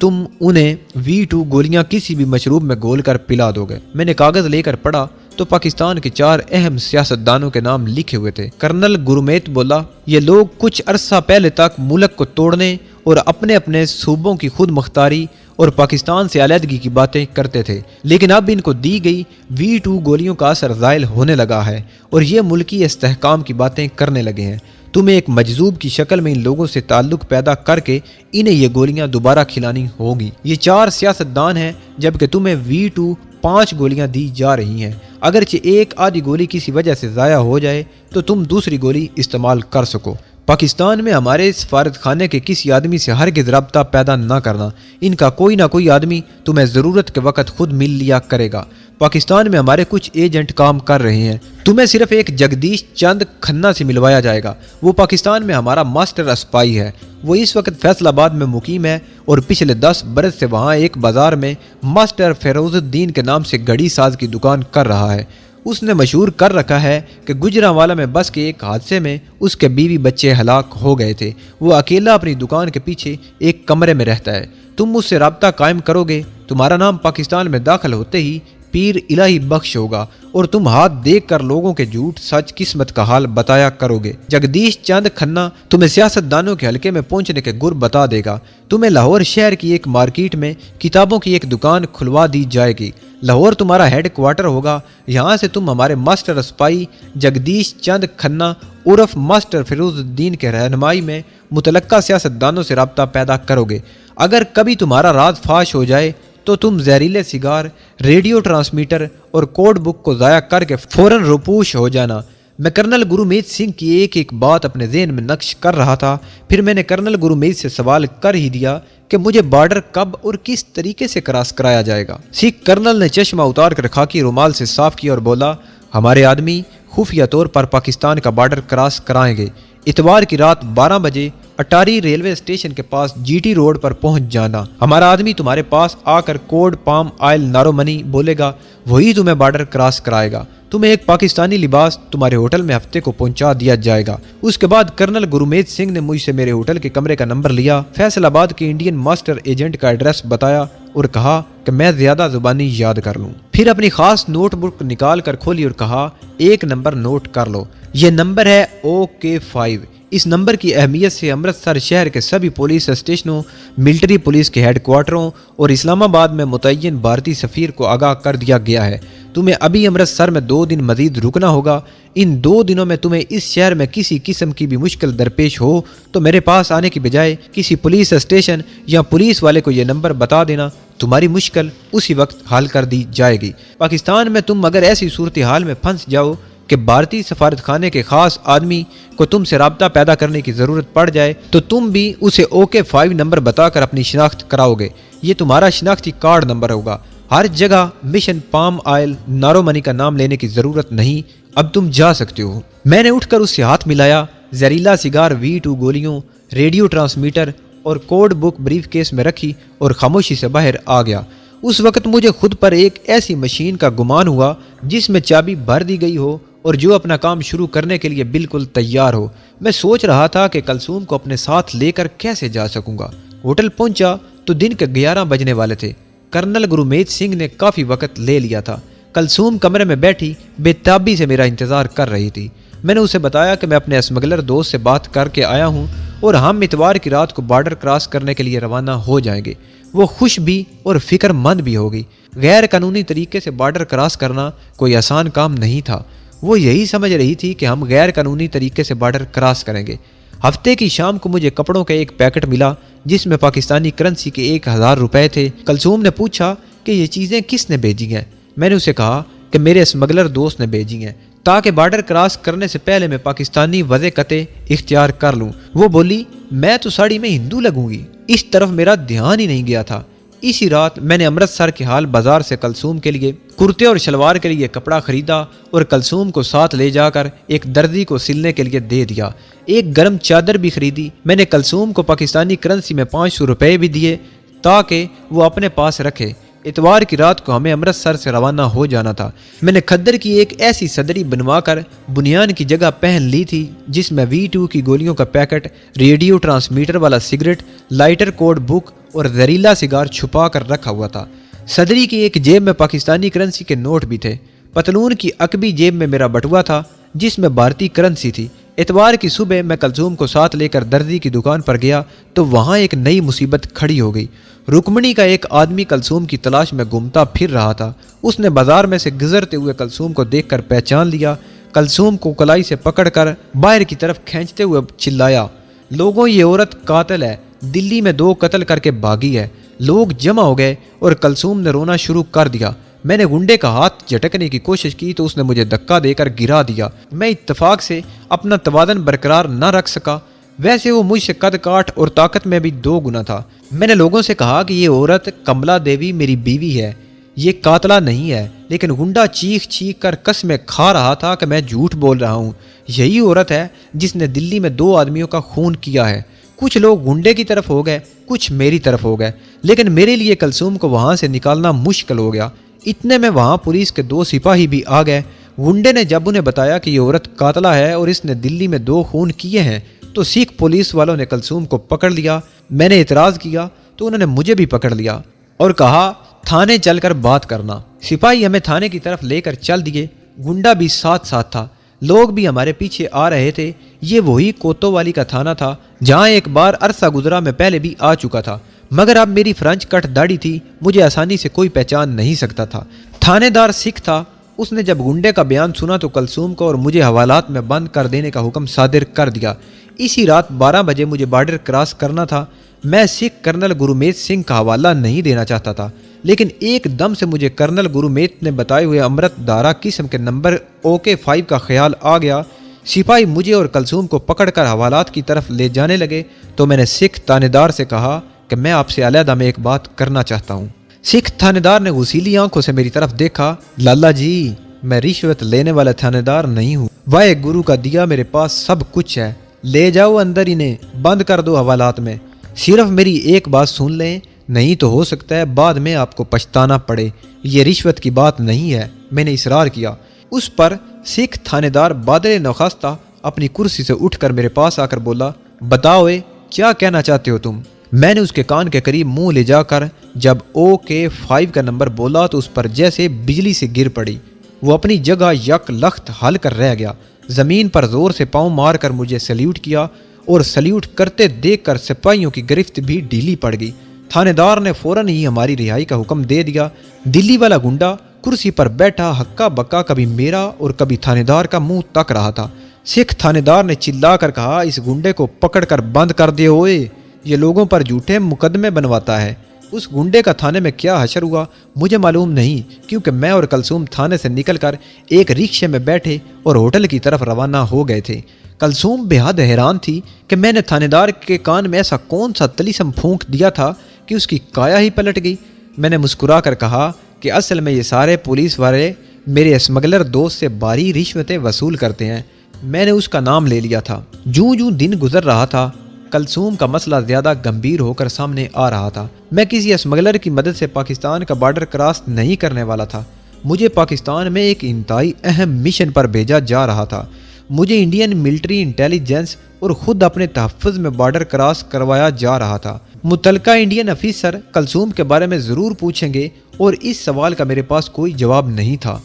تم انہیں V2 گولیاں کسی بھی مشروب میں گھول کر پلا دو گے۔ میں نے کاغذ لے کر پڑھا تو پاکستان کے 4 اہم سیاستدانوں کے نام لکھے ہوئے تھے۔ کرنل گرمیت بولا، یہ لوگ کچھ عرصہ پہلے تک ملک کو توڑنے اور اپنے اپنے صوبوں کی خود مختاری اور پاکستان سے علیحدگی کی باتیں کرتے تھے، لیکن اب ان کو دی گئی V2 گولیوں کا اثر زائل ہونے لگا ہے اور یہ ملکی استحکام کی باتیں کرنے لگے ہیں۔ تمہیں ایک مجذوب کی شکل میں ان لوگوں سے تعلق پیدا کر کے انہیں یہ گولیاں دوبارہ کھلانی ہوگی۔ یہ 4 سیاستدان ہیں، جبکہ تمہیں V2 5 گولیاں دی جا رہی ہیں۔ اگرچہ ایک آدھی گولی کسی وجہ سے ضائع ہو جائے تو تم دوسری گولی استعمال کر سکو۔ پاکستان میں ہمارے سفارت خانے کے کسی آدمی سے ہرگز رابطہ پیدا نہ کرنا، ان کا کوئی نہ کوئی آدمی تمہیں ضرورت کے وقت خود مل لیا کرے گا۔ پاکستان میں ہمارے کچھ ایجنٹ کام کر رہے ہیں، تمہیں صرف ایک جگدیش چند کھنہ سے ملوایا جائے گا۔ وہ پاکستان میں ہمارا ماسٹر اسپائی ہے، وہ اس وقت فیصل آباد میں مقیم ہے اور پچھلے 10 برس سے وہاں ایک بازار میں ماسٹر فیروز الدین کے نام سے گھڑی ساز کی دکان کر رہا ہے۔ اس نے مشہور کر رکھا ہے کہ گجرانوالہ میں بس کے ایک حادثے میں اس کے بیوی بچے ہلاک ہو گئے تھے۔ وہ اکیلا اپنی دکان کے پیچھے ایک کمرے میں رہتا ہے۔ تم اس سے رابطہ قائم کرو گے، تمہارا نام پاکستان میں داخل ہوتے ہی پیر الہی بخش ہوگا اور تم ہاتھ دیکھ کر لوگوں کے جھوٹ سچ قسمت کا حال بتایا کرو گے۔ جگدیش چند کھنہ تمہیں سیاستدانوں کے حلقے میں پہنچنے کے گر بتا دے گا۔ تمہیں لاہور شہر کی ایک مارکیٹ میں کتابوں کی ایک دکان کھلوا دی جائے گی۔ لاہور تمہارا ہیڈ کوارٹر ہوگا۔ یہاں سے تم ہمارے ماسٹر اسپائی جگدیش چند کھنہ عرف ماسٹر فیروز الدین کے رہنمائی میں متعلقہ سیاستدانوں سے رابطہ پیدا کرو گے۔ اگر کبھی تمہارا راز فاش ہو جائے تو تم زہریلے سگار، ریڈیو ٹرانسمیٹر اور کوڈ بک کو ضائع کر کے فوراً روپوش ہو جانا۔ میں کرنل گرمیت سنگھ کی ایک ایک بات اپنے ذہن میں نقش کر رہا تھا۔ پھر میں نے کرنل گرمیت سے سوال کر ہی دیا کہ مجھے بارڈر کب اور کس طریقے سے کراس کرایا جائے گا۔ سکھ کرنل نے چشمہ اتار کر خاکی رومال سے صاف کیا اور بولا، ہمارے آدمی خفیہ طور پر پاکستان کا بارڈر کراس کرائیں گے۔ اتوار کی رات 12 بجے اٹاری ریلوے اسٹیشن کے پاس GT روڈ پر پہنچ جانا۔ ہمارا آدمی تمہارے پاس آ کر کوڈ پام آئل نارومنی بولے گا، وہی تمہیں بارڈر کراس کرائے گا۔ تمہیں ایک پاکستانی لباس تمہارے ہوٹل میں ہفتے کو پہنچا دیا جائے گا۔ اس کے بعد کرنل گرمیت سنگھ نے مجھ سے میرے ہوٹل کے کمرے کا نمبر لیا، فیصل آباد کے انڈین ماسٹر ایجنٹ کا ایڈریس بتایا اور کہا کہ میں زیادہ زبانی یاد کر لوں۔ پھر اپنی خاص نوٹ بک نکال کر کھولی اور کہا، ایک نمبر نوٹ کر لو، یہ نمبر ہے OK5۔ اس نمبر کی اہمیت سے امرتسر شہر کے سبھی پولیس اسٹیشنوں، ملٹری پولیس کے ہیڈ کوارٹروں اور اسلام آباد میں متعین بھارتی سفیر کو آگاہ کر دیا گیا ہے۔ تمہیں ابھی امرتسر میں 2 دن مزید رکنا ہوگا۔ ان 2 دنوں میں تمہیں اس شہر میں کسی قسم کی بھی مشکل درپیش ہو تو میرے پاس آنے کی بجائے کسی پولیس اسٹیشن یا پولیس والے کو یہ نمبر بتا دینا، تمہاری مشکل اسی وقت حل کر دی جائے گی۔ پاکستان میں تم اگر ایسی صورتحال میں پھنس جاؤ کہ بھارتی سفارت خانے کے خاص آدمی کو تم سے رابطہ پیدا کرنے کی ضرورت پڑ جائے تو تم بھی اسے OK5 نمبر بتا کر اپنی شناخت کراؤ گے۔ یہ تمہارا شناختی کارڈ نمبر ہوگا۔ ہر جگہ مشن پام آئل نارومنی کا نام لینے کی ضرورت نہیں، اب تم جا سکتے ہو۔ میں نے اٹھ کر اس سے ہاتھ ملایا، زہریلا سگار، V2 گولیوں، ریڈیو ٹرانسمیٹر اور کوڈ بک بریف کیس میں رکھی اور خاموشی سے باہر آ گیا۔ اس وقت مجھے خود پر ایک ایسی مشین کا گمان ہوا جس میں چابی بھر دی گئی ہو اور جو اپنا کام شروع کرنے کے لیے بالکل تیار ہو۔ میں سوچ رہا تھا کہ کلثوم کو اپنے ساتھ لے کر کیسے جا سکوں گا۔ ہوٹل پہنچا تو دن کے 11 بجنے والے تھے۔ کرنل گرمیت سنگھ نے کافی وقت لے لیا تھا۔ کلثوم کمرے میں بیٹھی بے تابی سے میرا انتظار کر رہی تھی۔ میں نے اسے بتایا کہ میں اپنے اسمگلر دوست سے بات کر کے آیا ہوں اور ہم اتوار کی رات کو بارڈر کراس کرنے کے لیے روانہ ہو جائیں گے۔ وہ خوش بھی اور فکر مند بھی ہوگی۔ غیر قانونی طریقے سے بارڈر کراس کرنا کوئی آسان کام نہیں تھا۔ وہ یہی سمجھ رہی تھی کہ ہم غیر قانونی طریقے سے بارڈر کراس کریں گے۔ ہفتے کی شام کو مجھے کپڑوں کا ایک پیکٹ ملا جس میں پاکستانی کرنسی کے 1000 روپے تھے۔ کلثوم نے پوچھا کہ یہ چیزیں کس نے بھیجی ہیں؟ میں نے اسے کہا کہ میرے اسمگلر دوست نے بھیجی ہیں تاکہ بارڈر کراس کرنے سے پہلے میں پاکستانی وضع قطع اختیار کر لوں۔ وہ بولی، میں تو ساڑی میں ہندو لگوں گی۔ اس طرف میرا دھیان ہی نہیں گیا تھا۔ اسی رات میں نے امرتسر کے حال بازار سے کلثوم کے لیے کرتے اور شلوار کے لیے کپڑا خریدا اور کلثوم کو ساتھ لے جا کر ایک دردی کو سلنے کے لیے دے دیا۔ ایک گرم چادر بھی خریدی۔ میں نے کلثوم کو پاکستانی کرنسی میں 500 روپے بھی دیے تاکہ وہ اپنے پاس رکھے۔ اتوار کی رات کو ہمیں امرتسر سے روانہ ہو جانا تھا۔ میں نے کھدر کی ایک ایسی صدری بنوا کر بنیان کی جگہ پہن لی تھی جس میں V2 کی گولیوں کا پیکٹ، ریڈیو ٹرانسمیٹر والا سگریٹ، لائٹر، کوڈ بک اور زہریلا سگار چھپا کر رکھا ہوا تھا۔ صدری کی ایک جیب میں پاکستانی کرنسی کے نوٹ بھی تھے۔ پتلون کی عقبی جیب میں میرا بٹوا تھا جس میں بھارتی کرنسی تھی۔ اتوار کی صبح میں کلثوم کو ساتھ لے کر درزی کی دکان پر گیا تو وہاں ایک نئی مصیبت کھڑی ہو گئی۔ رکمنی کا ایک آدمی کلثوم کی تلاش میں گھومتا پھر رہا تھا۔ اس نے بازار میں سے گزرتے ہوئے کلثوم کو دیکھ کر پہچان لیا۔ کلثوم کو کلائی سے پکڑ کر باہر کی طرف کھینچتے ہوئے چلایا، لوگوں یہ عورت قاتل ہے، دلی میں 2 قتل کر کے بھاگی ہے۔ لوگ جمع ہو گئے اور کلثوم نے رونا شروع کر دیا۔ میں نے گنڈے کا ہاتھ جھٹکنے کی کوشش کی تو اس نے مجھے دھکا دے کر گرا دیا۔ میں اتفاق سے اپنا توازن برقرار نہ رکھ سکا، ویسے وہ مجھ سے قد کاٹ اور طاقت میں بھی 2 گنا تھا۔ میں نے لوگوں سے کہا کہ یہ عورت کملا دیوی میری بیوی ہے، یہ قاتلہ نہیں ہے، لیکن گنڈا چیخ چیخ کر قسمیں کھا رہا تھا کہ میں جھوٹ بول رہا ہوں، یہی عورت ہے جس نے دلی میں 2 آدمیوں کا خون کیا ہے۔ کچھ لوگ گنڈے کی طرف ہو گئے، کچھ میری طرف ہو گئے، لیکن میرے لیے کلثوم کو وہاں سے نکالنا مشکل ہو گیا۔ اتنے میں وہاں پولیس کے 2 سپاہی بھی آ گئے۔ گنڈے نے جب انہیں بتایا کہ یہ عورت قاتلہ ہے اور اس نے دلی میں 2 خون کیے ہیں تو سکھ پولیس والوں نے کلثوم کو پکڑ لیا۔ میں نے اعتراض کیا تو انہوں نے مجھے بھی پکڑ لیا اور کہا تھانے چل کر بات کرنا۔ سپاہی ہمیں تھانے کی طرف لے کر چل دیے۔ گنڈا بھی ساتھ ساتھ تھا، لوگ بھی ہمارے پیچھے آ رہے تھے۔ یہ وہی کوتوالی کا تھانہ تھا جہاں ایک بار عرصہ گزرا میں پہلے بھی آ چکا تھا، مگر اب میری فرنچ کٹ داڑھی تھی، مجھے آسانی سے کوئی پہچان نہیں سکتا تھا۔ تھانے دار سکھ تھا۔ اس نے جب گنڈے کا بیان سنا تو کلثوم کو اور مجھے حوالات میں بند کر دینے کا حکم صادر کر دیا۔ اسی رات 12 بجے مجھے بارڈر کراس کرنا تھا۔ میں سکھ کرنل گرومیت سنگھ کا حوالہ نہیں دینا چاہتا تھا، لیکن ایک دم سے مجھے کرنل گرومیت نے بتائے ہوئے امرت دھارا قسم کے نمبر OK5 کا خیال آ گیا۔ سپاہی مجھے اور کلثوم کو پکڑ کر حوالات کی طرف لے جانے لگے تو میں نے سکھ تھانے دار سے کہا کہ میں آپ سے علیحدہ میں ایک بات کرنا چاہتا ہوں۔ سکھ تھانے دار نے غسیلی آنکھوں سے میری طرف دیکھا۔ لالا جی، میں رشوت لینے والا تھانے دار نہیں ہوں، وائے گرو کا دیا میرے پاس سب کچھ ہے، لے جاؤ اندر انہیں، بند کر دو حوالات میں، صرف میری ایک بات سن لیں، نہیں تو ہو سکتا ہے بعد میں آپ کو پچھتانا پڑے، یہ رشوت کی بات نہیں ہے۔ میں نے اصرار کیا۔ اس پر سکھ تھانے دار بادل نخواستہ اپنی کرسی سے اٹھ کر میرے پاس آ کر بولا، بتاؤ کیا کہنا چاہتے ہو تم؟ میں نے اس کے کان کے قریب منہ لے جا کر جب OK5 کا نمبر بولا تو اس پر جیسے بجلی سے گر پڑی۔ وہ اپنی جگہ یک لخت ہل کر رہ گیا، زمین پر زور سے پاؤں مار کر مجھے سلیوٹ کیا اور سلیوٹ کرتے دیکھ کر سپاہیوں کی گرفت بھی ڈھیلی پڑ گئی۔ تھانے دار نے فوراً ہی ہماری رہائی کا حکم دے دیا۔ دلی والا گنڈا کرسی پر بیٹھا ہکا بکا کبھی میرا اور کبھی تھانے دار کا منہ تک رہا تھا۔ سکھ تھانے دار نے چلا کر کہا، اس گنڈے کو پکڑ کر بند کر دے ہوئے، یہ لوگوں پر جھوٹے مقدمے بنواتا ہے۔ اس گنڈے کا تھانے میں کیا حشر ہوا مجھے معلوم نہیں، کیونکہ میں اور کلثوم تھانے سے نکل کر ایک رکشے میں بیٹھے اور ہوٹل کی طرف روانہ ہو گئے تھے۔ کلثوم بے حد حیران تھی کہ میں نے تھانے دار کے کان میں ایسا کون سا طلسم پھونک دیا تھا کہ اس کی کایا ہی پلٹ گئی۔ میں نے مسکرا کر کہا کہ اصل میں یہ سارے پولیس والے میرے اسمگلر دوست سے بھاری رشوتیں وصول کرتے ہیں۔ میں نے اس کا نام لے لیا تھا۔ جوں جوں دن گزر رہا تھا کلثوم کا مسئلہ زیادہ گمبھیر ہو کر سامنے آ رہا تھا۔ میں کسی اسمگلر کی مدد سے پاکستان کا بارڈر کراس نہیں کرنے والا تھا، مجھے پاکستان میں ایک انتہائی اہم مشن پر بھیجا جا رہا تھا۔ مجھے انڈین ملٹری انٹیلیجنس اور خود اپنے تحفظ میں بارڈر کراس کروایا جا رہا تھا۔ متعلقہ انڈین افیسر کلثوم کے بارے میں ضرور پوچھیں گے اور اس سوال کا میرے پاس کوئی جواب نہیں تھا۔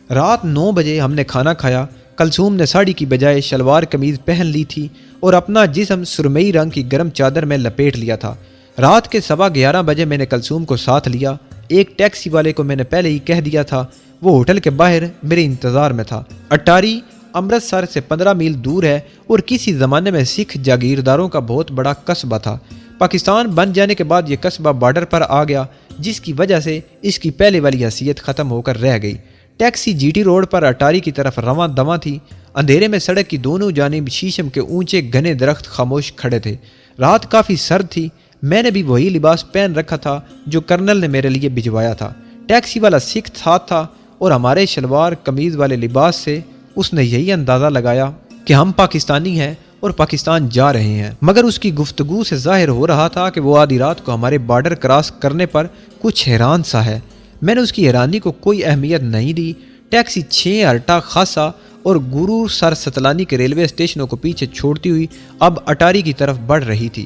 رات 9 بجے ہم نے کھانا کھایا۔ کلثوم نے ساڑی کی بجائے شلوار قمیض پہن لی تھی اور اپنا جسم سرمئی رنگ کی گرم چادر میں لپیٹ لیا تھا۔ رات کے 11:15 بجے میں نے کلثوم کو ساتھ لیا۔ ایک ٹیکسی والے کو میں نے پہلے ہی کہہ دیا تھا، وہ ہوٹل کے باہر میرے انتظار میں تھا۔ اٹاری امرتسر سے 15 میل دور ہے اور کسی زمانے میں سکھ جاگیرداروں کا بہت بڑا قصبہ تھا۔ پاکستان بن جانے کے بعد یہ قصبہ بارڈر پر آ گیا، جس کی وجہ سے اس کی پہلے والی حیثیت ختم ہو کر رہ گئی۔ ٹیکسی GT روڈ پر اٹاری کی طرف رواں دواں تھی۔ اندھیرے میں سڑک کی دونوں جانب شیشم کے اونچے گھنے درخت خاموش کھڑے تھے۔ رات کافی سرد تھی۔ میں نے بھی وہی لباس پہن رکھا تھا جو کرنل نے میرے لیے بھجوایا تھا۔ ٹیکسی والا سکھ ساتھ تھا اور ہمارے شلوار قمیض والے لباس سے اس نے یہی اندازہ لگایا کہ ہم پاکستانی ہیں اور پاکستان جا رہے ہیں، مگر اس کی گفتگو سے ظاہر ہو رہا تھا کہ وہ آدھی رات کو ہمارے بارڈر کراس کرنے پر کچھ حیران سا ہے۔ میں نے اس کی حیرانی کو کوئی اہمیت نہیں دی۔ ٹیکسی 6 ارٹا خاصا اور گرو سر ستلانی کے ریلوے اسٹیشنوں کو پیچھے چھوڑتی ہوئی اب اٹاری کی طرف بڑھ رہی تھی۔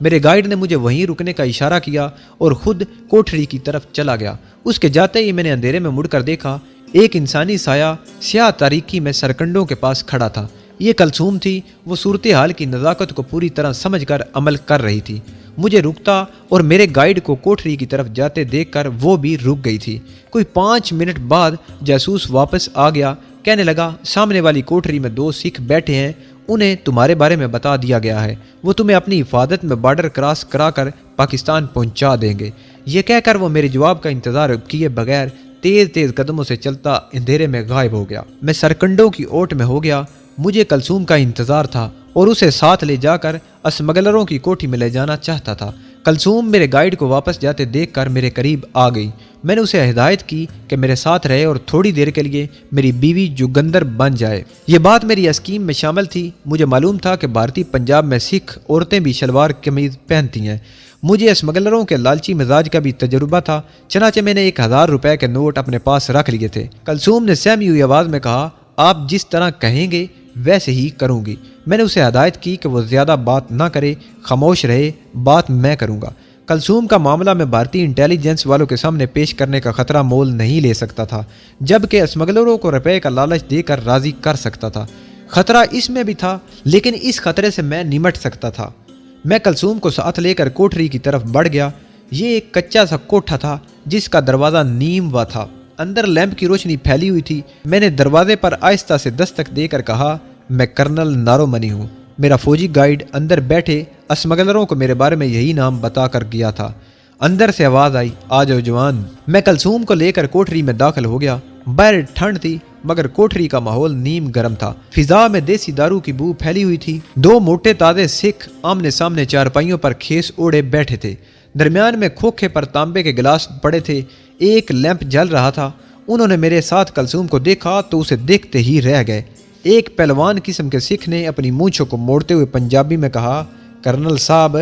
میرے گائیڈ نے مجھے وہیں رکنے کا اشارہ کیا اور خود کوٹھری کی طرف چلا گیا۔ اس کے جاتے ہی میں نے اندھیرے میں مڑ کر دیکھا، ایک انسانی سایہ سیاہ تاریکی میں سرکنڈوں کے پاس کھڑا تھا۔ یہ کلثوم تھی۔ وہ صورتحال کی نزاکت کو پوری طرح سمجھ کر عمل کر رہی تھی۔ مجھے رکتا اور میرے گائیڈ کو کوٹھری کی طرف جاتے دیکھ کر وہ بھی رک گئی تھی۔ کوئی 5 منٹ بعد جاسوس واپس آ گیا، کہنے لگا سامنے والی کوٹھری میں 2 سکھ بیٹھے ہیں، انہیں تمہارے بارے میں بتا دیا گیا ہے، وہ تمہیں اپنی حفاظت میں بارڈر کراس کرا کر پاکستان پہنچا دیں گے۔ یہ کہہ کر وہ میرے جواب کا انتظار کیے بغیر تیز تیز قدموں سے چلتا اندھیرے میں غائب ہو گیا۔ میں سرکنڈوں کی اوٹ میں ہو گیا۔ مجھے کلثوم کا انتظار تھا اور اسے ساتھ لے جا کر اسمگلروں کی کوٹھی میں لے جانا چاہتا تھا۔ کلثوم میرے گائیڈ کو واپس جاتے دیکھ کر میرے قریب آ گئی۔ میں نے اسے ہدایت کی کہ میرے ساتھ رہے اور تھوڑی دیر کے لیے میری بیوی جوگندر بن جائے۔ یہ بات میری اسکیم میں شامل تھی۔ مجھے معلوم تھا کہ بھارتی پنجاب میں سکھ عورتیں بھی شلوار قمیض پہنتی ہیں۔ مجھے اسمگلروں کے لالچی مزاج کا بھی تجربہ تھا، چنانچہ میں نے 1000 روپے کے نوٹ اپنے پاس رکھ لیے تھے۔ کلثوم نے سہمی ہوئی آواز میں کہا، آپ جس طرح کہیں گے ویسے ہی کروں گی۔ میں نے اسے ہدایت کی کہ وہ زیادہ بات نہ کرے، خاموش رہے، بات میں کروں گا۔ کلثوم کا معاملہ میں بھارتی انٹیلیجنس والوں کے سامنے پیش کرنے کا خطرہ مول نہیں لے سکتا تھا، جبکہ اسمگلروں کو روپے کا لالچ دے کر راضی کر سکتا تھا۔ خطرہ اس میں بھی تھا، لیکن اس خطرے سے میں نمٹ سکتا تھا۔ میں کلثوم کو ساتھ لے کر کوٹھری کی طرف بڑھ گیا۔ یہ ایک کچا سا کوٹھا تھا جس کا دروازہ نیم وا تھا۔ اندر لیمپ کی روشنی پھیلی ہوئی تھی۔ میں نے دروازے پر آہستہ سے دستک دے کر کہا، میں کرنل نارومنی ہوں۔ میرا فوجی گائیڈ اندر بیٹھے اسمگلروں کو میرے بارے میں یہی نام بتا کر گیا تھا۔ اندر سے آواز آئی، آ جاؤ جوان۔ میں کلثوم کو لے کر کوٹھری میں داخل ہو گیا۔ باہر ٹھنڈ تھی مگر کوٹھری کا ماحول نیم گرم تھا۔ فضا میں دیسی دارو کی بو پھیلی ہوئی تھی۔ 2 موٹے تازے سکھ آمنے سامنے چارپائیوں پر کھیس اوڑے بیٹھے تھے۔ درمیان میں کھوکھے پر تانبے کے گلاس پڑے تھے۔ ایک لیمپ جل رہا تھا۔ انہوں نے میرے ساتھ کلثوم کو دیکھا تو اسے دیکھتے ہی رہ گئے۔ ایک پہلوان قسم کے سکھ نے اپنی مونچھوں کو موڑتے ہوئے پنجابی میں کہا، کرنل صاحب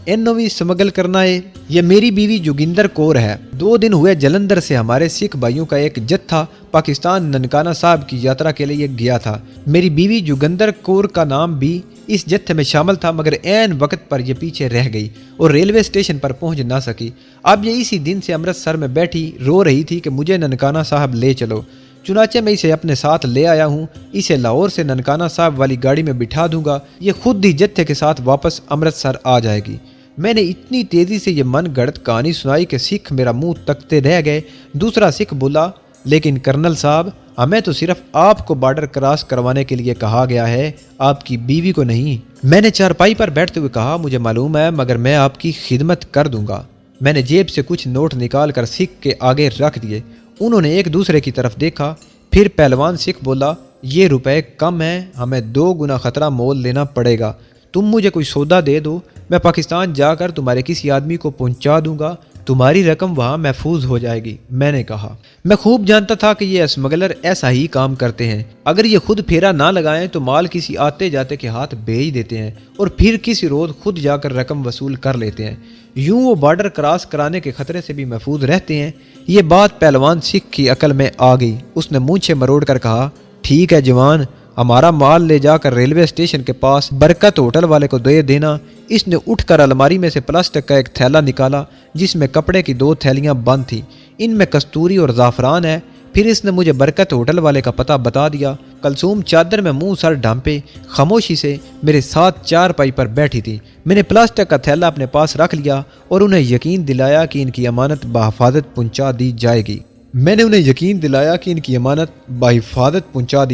انہوں بھی سمگل کرنا ہے۔ یہ میری بیوی جوگندر کور ہے۔ 2 دن ہوئے جلندر سے ہمارے سکھ بھائیوں کا ایک جتھا پاکستان ننکانہ صاحب کی یاترا کے لیے گیا تھا۔ میری بیوی جوگندر کور کا نام بھی اس جتھے میں شامل تھا، مگر عین وقت پر یہ پیچھے رہ گئی اور ریلوے اسٹیشن پر پہنچ نہ سکی۔ اب یہ اسی دن سے امرتسر میں بیٹھی رو رہی تھی کہ مجھے ننکانہ صاحب لے چلو۔ چنانچہ میں اسے اپنے ساتھ لے آیا ہوں۔ اسے لاہور سے ننکانہ صاحب والی گاڑی میں بٹھا دوں گا، یہ خود ہی جتھے کے ساتھ واپس امرتسر آ جائے گی۔ میں نے اتنی تیزی سے یہ من گڑت کہانی سنائی کہ سکھ میرا منہ تکتے رہ گئے۔ دوسرا سکھ بولا، لیکن کرنل صاحب ہمیں تو صرف آپ کو بارڈر کراس کروانے کے لیے کہا گیا ہے، آپ کی بیوی کو نہیں۔ میں نے چارپائی پر بیٹھتے ہوئے کہا، مجھے معلوم ہے مگر میں آپ کی خدمت کر دوں گا۔ میں نے جیب سے کچھ نوٹ نکال کر سکھ کے آگے رکھ دیے۔ انہوں نے ایک دوسرے کی طرف دیکھا۔ پھر پہلوان سکھ بولا، یہ روپے کم ہیں، ہمیں 2 گنا خطرہ مول لینا پڑے گا۔ تم مجھے کوئی سودا دے دو، میں پاکستان جا کر تمہارے کسی آدمی کو پہنچا دوں گا، تمہاری رقم وہاں محفوظ ہو جائے گی۔ میں نے کہا، میں خوب جانتا تھا کہ یہ اسمگلر ایسا ہی کام کرتے ہیں۔ اگر یہ خود پھیرا نہ لگائیں تو مال کسی آتے جاتے کے ہاتھ بھیج دیتے ہیں اور پھر کسی روز خود جا کر رقم وصول کر لیتے ہیں۔ یوں وہ بارڈر کراس کرانے کے خطرے سے بھی محفوظ رہتے ہیں۔ یہ بات پہلوان سکھ کی عقل میں آ گئی۔ اس نے مونچھیں مروڑ کر کہا، ٹھیک ہے جوان، ہمارا مال لے جا کر ریلوے اسٹیشن کے پاس برکت ہوٹل والے کو دے دینا۔ اس نے اٹھ کر الماری میں سے پلاسٹک کا ایک تھیلا نکالا جس میں کپڑے کی 2 تھیلیاں بند تھیں، ان میں کستوری اور زعفران ہے۔ پھر اس نے مجھے برکت ہوٹل والے کا پتہ بتا دیا۔ کلثوم چادر میں منہ سر ڈھانپے خاموشی سے میرے ساتھ چارپائی پر بیٹھی تھی۔ میں نے پلاسٹک کا تھیلا اپنے پاس رکھ لیا اور انہیں یقین دلایا کہ ان کی امانت بحفاظت پہنچا دی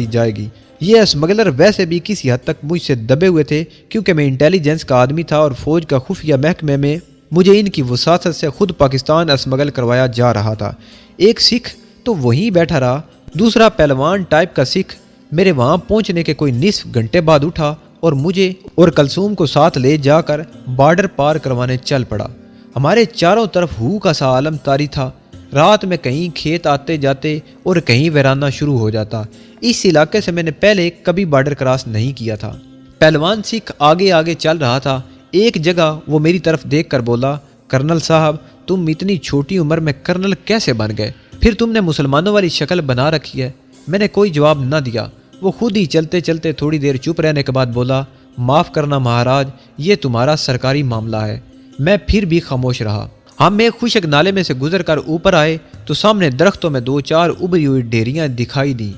جائے گی۔ یہ اسمگلر ویسے بھی کسی حد تک مجھ سے دبے ہوئے تھے، کیونکہ میں انٹیلیجنس کا آدمی تھا اور فوج کا خفیہ محکمے میں مجھے ان کی وساطت سے خود پاکستان اسمگل کروایا جا رہا تھا۔ ایک سکھ تو وہیں بیٹھا رہا، دوسرا پہلوان ٹائپ کا سکھ میرے وہاں پہنچنے کے کوئی نصف گھنٹے بعد اٹھا اور مجھے اور کلثوم کو ساتھ لے جا کر بارڈر پار کروانے چل پڑا۔ ہمارے چاروں طرف ہو کا سا عالم طاری تھا۔ رات میں کہیں کھیت آتے جاتے اور کہیں ویرانہ شروع ہو جاتا۔ اس علاقے سے میں نے پہلے کبھی بارڈر کراس نہیں کیا تھا۔ پہلوان سکھ آگے آگے چل رہا تھا۔ ایک جگہ وہ میری طرف دیکھ کر بولا، کرنل صاحب تم اتنی چھوٹی عمر میں کرنل کیسے بن گئے؟ پھر تم نے مسلمانوں والی شکل بنا رکھی ہے۔ میں نے کوئی جواب نہ دیا۔ وہ خود ہی چلتے چلتے تھوڑی دیر چپ رہنے کے بعد بولا، معاف کرنا مہاراج، یہ تمہارا سرکاری معاملہ ہے۔ میں پھر بھی خاموش رہا۔ ہم ایک خشک نالے میں سے گزر کر اوپر آئے تو سامنے درختوں میں 2-4 ابری ہوئی ڈیریاں دکھائی دیں۔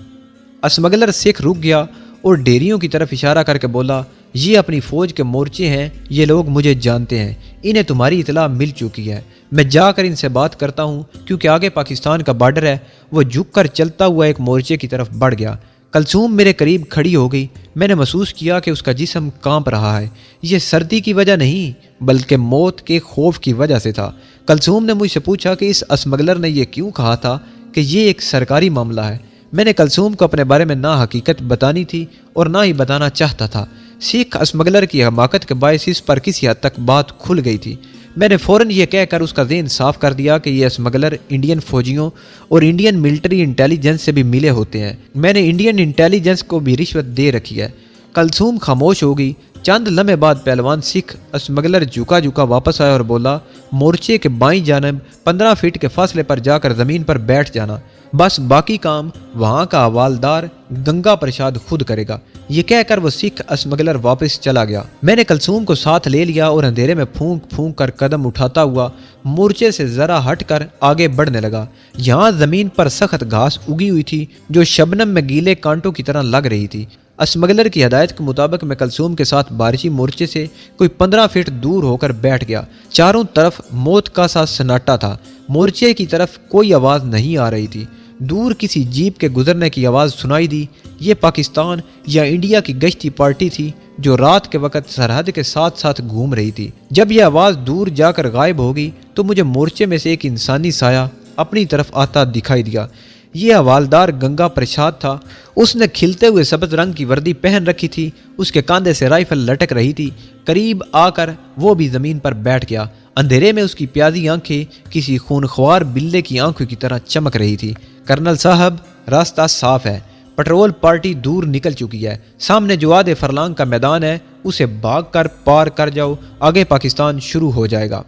اسمگلر سکھ رک گیا اور ڈیریوں کی طرف اشارہ کر کے بولا، یہ اپنی فوج کے مورچے ہیں، یہ لوگ مجھے جانتے ہیں، انہیں تمہاری اطلاع مل چکی ہے، میں جا کر ان سے بات کرتا ہوں، کیونکہ آگے پاکستان کا بارڈر ہے۔ وہ جھک کر چلتا ہوا ایک مورچے کی طرف بڑھ گیا۔ کلثوم میرے قریب کھڑی ہو گئی۔ میں نے محسوس کیا کہ اس کا جسم کانپ رہا ہے۔ یہ سردی کی وجہ نہیں بلکہ موت کے خوف کی وجہ سے تھا۔ کلثوم نے مجھ سے پوچھا کہ اس اسمگلر نے یہ کیوں کہا تھا کہ یہ ایک سرکاری معاملہ ہے۔ میں نے کلثوم کو اپنے بارے میں نہ حقیقت بتانی تھی اور نہ ہی بتانا چاہتا تھا۔ سکھ اسمگلر کی حماقت کے باعث اس پر کسی حد تک بات کھل گئی تھی۔ میں نے فوراً یہ کہہ کر اس کا ذہن صاف کر دیا کہ یہ اسمگلر انڈین فوجیوں اور انڈین ملٹری انٹیلیجنس سے بھی ملے ہوتے ہیں۔ میں نے انڈین انٹیلیجنس کو بھی رشوت دے رکھی ہے۔ کلثوم خاموش ہو گئی۔ چند لمحے بعد پہلوان سکھ اسمگلر جھکا جھکا واپس آیا اور بولا، مورچے کے بائیں جانب 15 فٹ کے فاصلے پر جا کر زمین پر بیٹھ جانا، بس باقی کام وہاں کا حوالدار گنگا پرساد خود کرے گا۔ یہ کہہ کر وہ سکھ اسمگلر واپس چلا گیا۔ میں نے کلثوم کو ساتھ لے لیا اور اندھیرے میں پھونک پھونک کر قدم اٹھاتا ہوا مورچے سے ذرا ہٹ کر آگے بڑھنے لگا۔ یہاں زمین پر سخت گھاس اگی ہوئی تھی جو شبنم میں گیلے کانٹوں کی طرح لگ رہی تھی۔ اسمگلر کی ہدایت کے مطابق میں کلثوم کے ساتھ بارشی مورچے سے کوئی 15 فٹ دور ہو کر بیٹھ گیا۔ چاروں طرف موت کا سا سناٹا تھا۔ مورچے کی طرف کوئی آواز نہیں آ رہی تھی۔ دور کسی جیپ کے گزرنے کی آواز سنائی دی۔ یہ پاکستان یا انڈیا کی گشتی پارٹی تھی جو رات کے وقت سرحد کے ساتھ ساتھ گھوم رہی تھی۔ جب یہ آواز دور جا کر غائب ہو گئی تو مجھے مورچے میں سے ایک انسانی سایہ اپنی طرف آتا دکھائی دیا۔ یہ حوالدار گنگا پرساد تھا۔ اس نے کھلتے ہوئے سبز رنگ کی وردی پہن رکھی تھی۔ اس کے کاندھے سے رائفل لٹک رہی تھی۔ قریب آ کر وہ بھی زمین پر بیٹھ گیا۔ اندھیرے میں اس کی پیازی آنکھیں کسی خونخوار بلے کی آنکھوں کی طرح چمک رہی تھی۔ کرنل صاحب، راستہ صاف ہے، پٹرول پارٹی دور نکل چکی ہے۔ سامنے جو آدھے فرلانگ کا میدان ہے اسے بھاگ کر پار کر جاؤ، آگے پاکستان شروع ہو جائے گا۔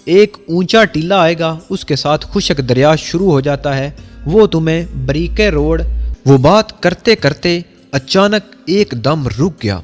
ایک اونچا ٹیلہ آئے گا، اس کے ساتھ خشک دریا شروع ہو جاتا ہے، وہ تمہیں بریکے روڈ۔ وہ بات کرتے کرتے اچانک ایک دم رک گیا۔